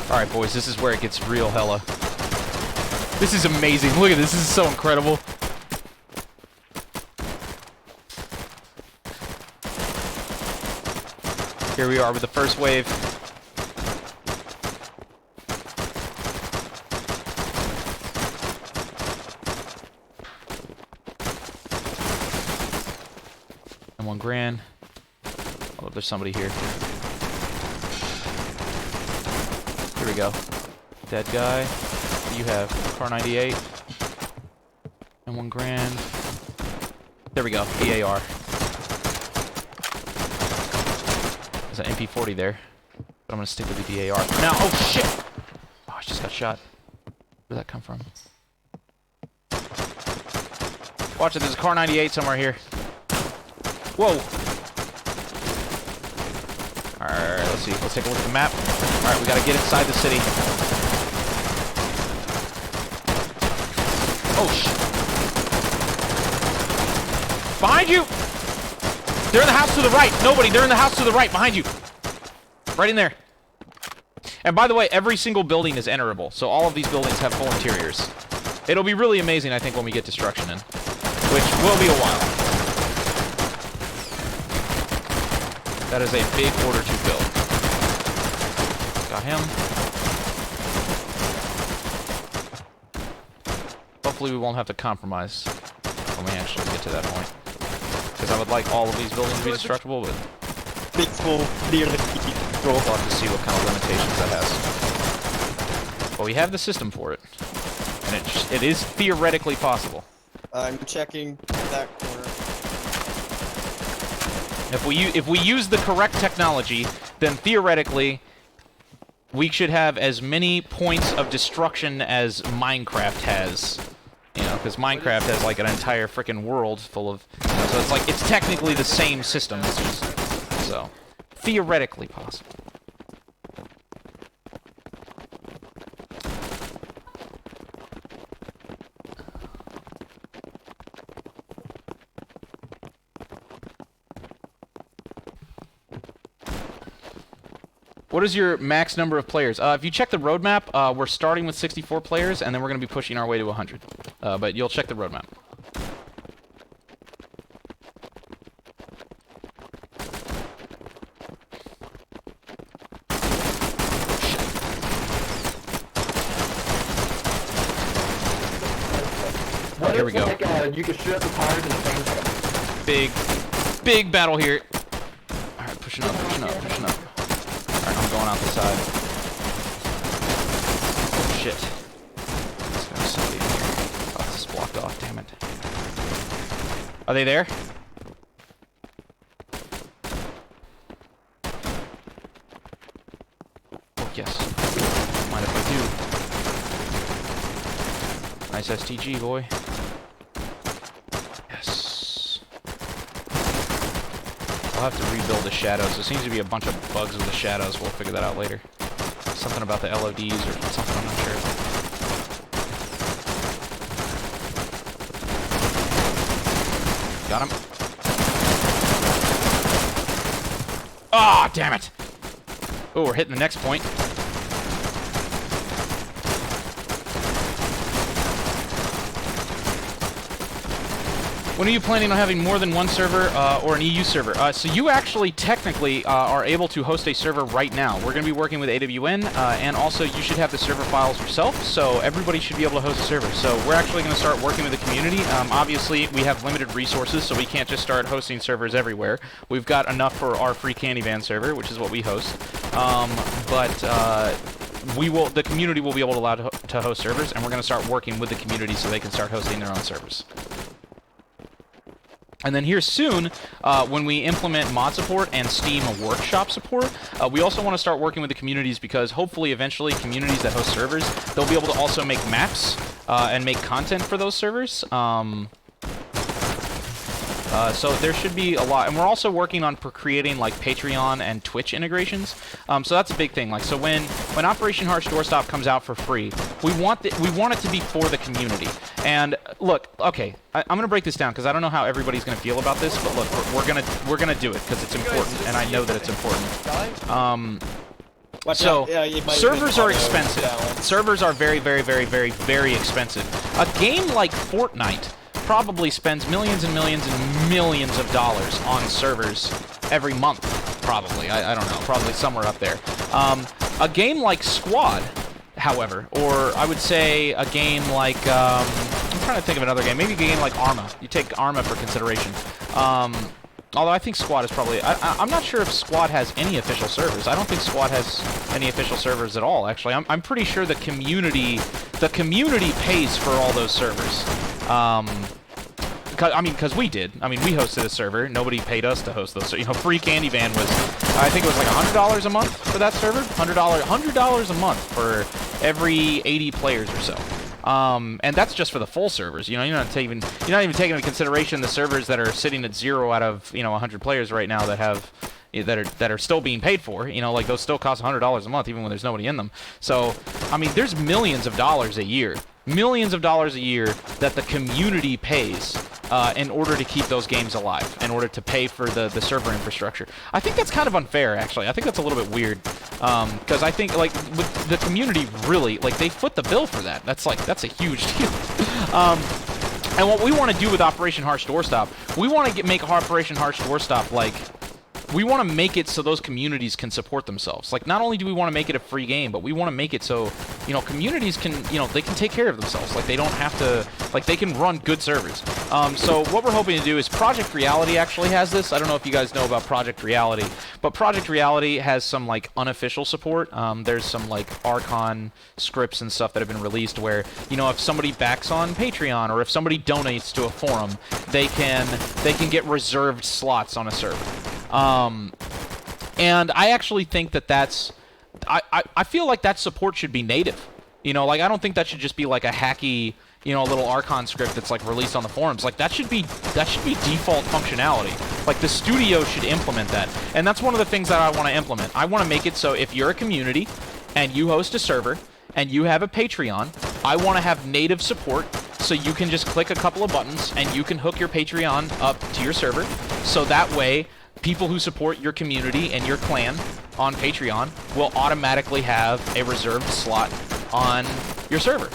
All right, boys, this is where it gets real hella. This is amazing. Look at this. This is so incredible. Here we are with the first wave. And $1 grand. Oh, there's somebody here. Here we go. Dead guy. What do you have? Car 98. And $1 grand. There we go. The AR. There's an MP40 there. But I'm gonna stick with the DAR for now. Oh shit! Oh, I just got shot. Where did that come from? Watch it, there's a car 98 somewhere here. Whoa! Alright, let's see. Let's take a look at the map. Alright, we gotta get inside the city. Oh shit! Behind you! They're in the house to the right. Nobody. They're in the house to the right, behind you. Right in there. And by the way, every single building is enterable, so all of these buildings have full interiors. It'll be really amazing, I think, when we get destruction in, which will be a while. That is a big order to build. Got him. Hopefully we won't have to compromise when we actually get to that point. Because I would like all of these buildings to be destructible, but we'll have to see what kind of limitations that has. But we have the system for it. And it is theoretically possible. I'm checking that corner. If we use the correct technology, then theoretically we should have as many points of destruction as Minecraft has. You know, because Minecraft has like an entire freaking world full of... You know, so it's like, it's technically the same system. It's just, so, theoretically possible. What is your max number of players? If you check the roadmap, we're starting with 64 players, and then we're going to be pushing our way to 100. But you'll check the roadmap. What Here we go. Like, you can shoot at the tires and change them. Big battle here. Alright, pushing up, pushing up, pushing up. Alright, I'm going out the side. Oh, shit. There's gonna be somebody in here. Oh, this is blocked off, damn it. Are they there? Oh, yes. Don't mind if I do. Nice STG, boy. Yes. I'll have to rebuild the shadows. There seems to be a bunch of bugs with the shadows. We'll figure that out later. Something about the LODs or something, I'm not sure. Got him. Ah, damn it! Oh, we're hitting the next point. When are you planning on having more than one server or an EU server? So you actually technically are able to host a server right now. We're going to be working with AWN, and also you should have the server files yourself, so everybody should be able to host a server. So we're actually going to start working with the community. Obviously, we have limited resources, so we can't just start hosting servers everywhere. We've got enough for our free Candy Van server, which is what we host. The community will be able to host servers, and we're going to start working with the community so they can start hosting their own servers. And then here soon, when we implement mod support and Steam workshop support, we also want to start working with the communities because hopefully eventually communities that host servers, they'll be able to also make maps and make content for those servers. So there should be a lot, and we're also working on creating like Patreon and Twitch integrations. So that's a big thing. Like, so when Operation Harsh Doorstop comes out for free, we want it to be for the community. And look, okay, I'm gonna break this down because I don't know how everybody's gonna feel about this, but look, we're gonna do it because it's important, and I know that it's important. Servers are expensive. Servers are very, very, very, very, very expensive. A game like Fortnite probably spends millions and millions and millions of dollars on servers every month, probably. I don't know, probably somewhere up there. A game like Squad, however, or I would say a game like, I'm trying to think of another game, maybe a game like Arma. You take Arma for consideration. Although I think Squad is probably, I'm not sure if Squad has any official servers. I don't think Squad has any official servers at all, actually. I'm pretty sure the community pays for all those servers. Because we did. I mean, we hosted a server. Nobody paid us to host those. You know, free Candy Van was, I think it was like $100 a month for that server. $100 a month for every 80 players or so. And that's just for the full servers. You know, you're not even taking into consideration the servers that are sitting at 0 out of 100 players right now that have that are still being paid for. You know, like those still cost $100 a month even when there's nobody in them. So I mean, there's millions of dollars a year that the community pays in order to keep those games alive, in order to pay for the server infrastructure. I think that's kind of unfair, actually. I think that's a little bit weird, because I think, like, with the community really, like, they foot the bill for that. That's a huge deal. And what we want to do with Operation Harsh Doorstop, we want to make Operation Harsh Doorstop, like, we want to make it so those communities can support themselves. Like, not only do we want to make it a free game, but we want to make it so, you know, communities can, you know, they can take care of themselves. Like, they don't have to, like, they can run good servers. So what we're hoping to do is Project Reality actually has this. I don't know if you guys know about Project Reality, but Project Reality has some, like, unofficial support. There's some, like, Archon scripts and stuff that have been released where, you know, if somebody backs on Patreon or if somebody donates to a forum, they can get reserved slots on a server. And I actually think that that's, I feel like that support should be native. You know, like, I don't think that should just be like a hacky, you know, a little Archon script that's like released on the forums. Like, that should be default functionality. Like, the studio should implement that. And that's one of the things that I want to implement. I want to make it so if you're a community and you host a server and you have a Patreon, I want to have native support so you can just click a couple of buttons and you can hook your Patreon up to your server. So that way, people who support your community and your clan on Patreon will automatically have a reserved slot on your server.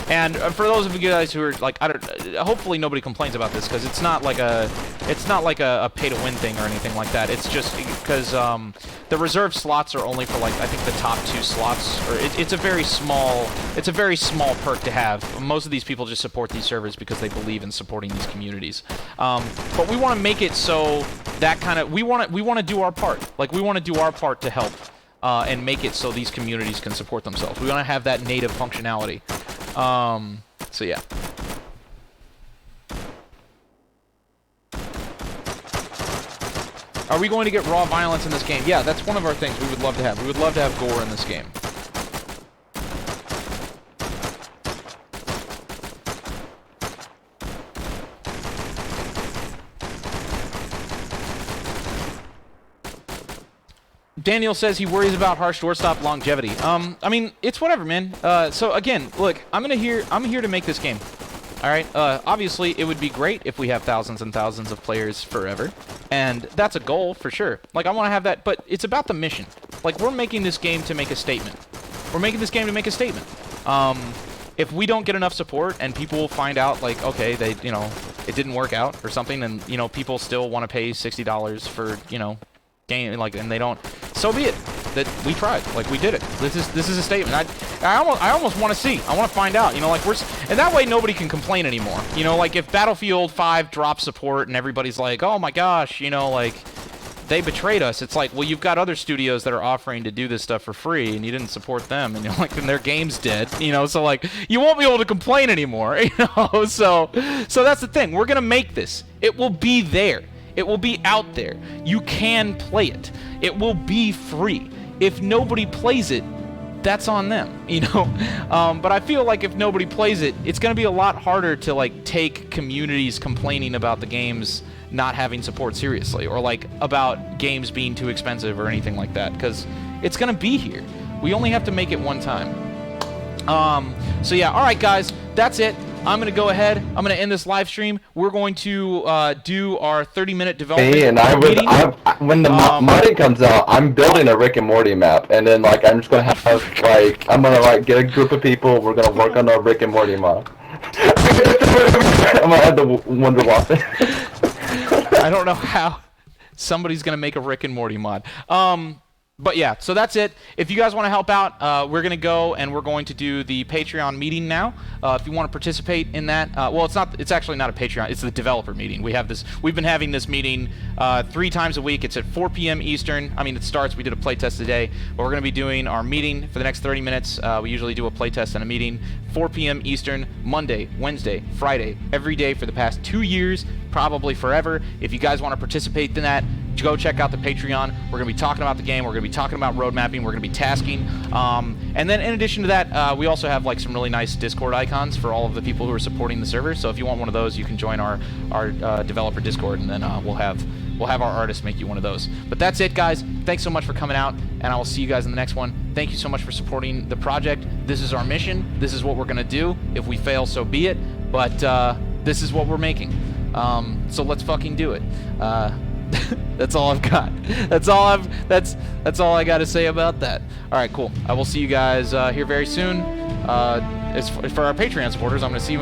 And for those of you guys who are like, hopefully nobody complains about this because it's not like a pay-to-win thing or anything like that. It's just because the reserved slots are only for, like, I think the top 2 slots, or it's a very small perk to have. Most of these people just support these servers because they believe in supporting these communities. But we want to make it so that kind of, we want to do our part. Like, we want to do our part to help and make it so these communities can support themselves. We want to have that native functionality. So yeah. Are we going to get raw violence in this game? Yeah, that's one of our things we would love to have. We would love to have gore in this game. Daniel says he worries about Harsh Doorstop longevity. I mean, it's whatever, man. So again, look, I'm here to make this game. All right. Obviously, it would be great if we have thousands and thousands of players forever, and that's a goal for sure. Like, I want to have that, but it's about the mission. Like, we're making this game to make a statement. We're making this game to make a statement. If we don't get enough support and people find out, like, okay, you know, it didn't work out or something, and, you know, people still want to pay $60 for, you know, game, like, and they don't, so be it. That we tried, like, we did it. This is a statement. I almost want to see. I want to find out. You know, like, and that way nobody can complain anymore. You know, like, if Battlefield 5 drops support and everybody's like, oh my gosh, you know, like, they betrayed us. It's like, well, you've got other studios that are offering to do this stuff for free, and you didn't support them, and you're like, then their game's dead. You know, so, like, you won't be able to complain anymore. You know, so that's the thing. We're gonna make this. It will be there. It will be out there. You can play it. It will be free. If nobody plays it, that's on them, you know? But I feel like if nobody plays it, it's going to be a lot harder to, like, take communities complaining about the games not having support seriously, or, like, about games being too expensive or anything like that, because it's going to be here. We only have to make it one time. So yeah, all right, guys, that's it. I'm going to go ahead. I'm going to end this live stream. We're going to do our 30-minute development and meeting. When the modding comes out, I'm building a Rick and Morty map, and then, like, I'm just going to have, like, I'm going to, like, get a group of people. We're going to work on a Rick and Morty mod. I'm going to have the Wonder Woman. I don't know how somebody's going to make a Rick and Morty mod. But yeah, so that's it. If you guys want to help out, we're going to go and we're going to do the Patreon meeting now. If you want to participate in that, well, it's actually not a Patreon, it's the developer meeting. We've been having this meeting 3 times a week. It's at 4 p.m. Eastern. I mean, it starts, we did a playtest today, but we're going to be doing our meeting for the next 30 minutes. We usually do a playtest and a meeting, 4 p.m. Eastern, Monday, Wednesday, Friday, every day for the past 2 years, probably forever. If you guys want to participate in that, go check out the Patreon. We're going to be talking about the game. We're going to be talking about road mapping. We're going to be tasking. And then in addition to that, we also have, like, some really nice Discord icons for all of the people who are supporting the server. So if you want one of those, you can join our developer Discord, and then we'll have we'll have our artists make you one of those. But that's it, guys. Thanks so much for coming out, and I will see you guys in the next one. Thank you so much for supporting the project. This is our mission. This is what we're gonna do. If we fail, so be it. But this is what we're making. So let's fucking do it. That's all I've got. That's all I got to say about that. All right, cool. I will see you guys here very soon. As for our Patreon supporters, I'm going to see you in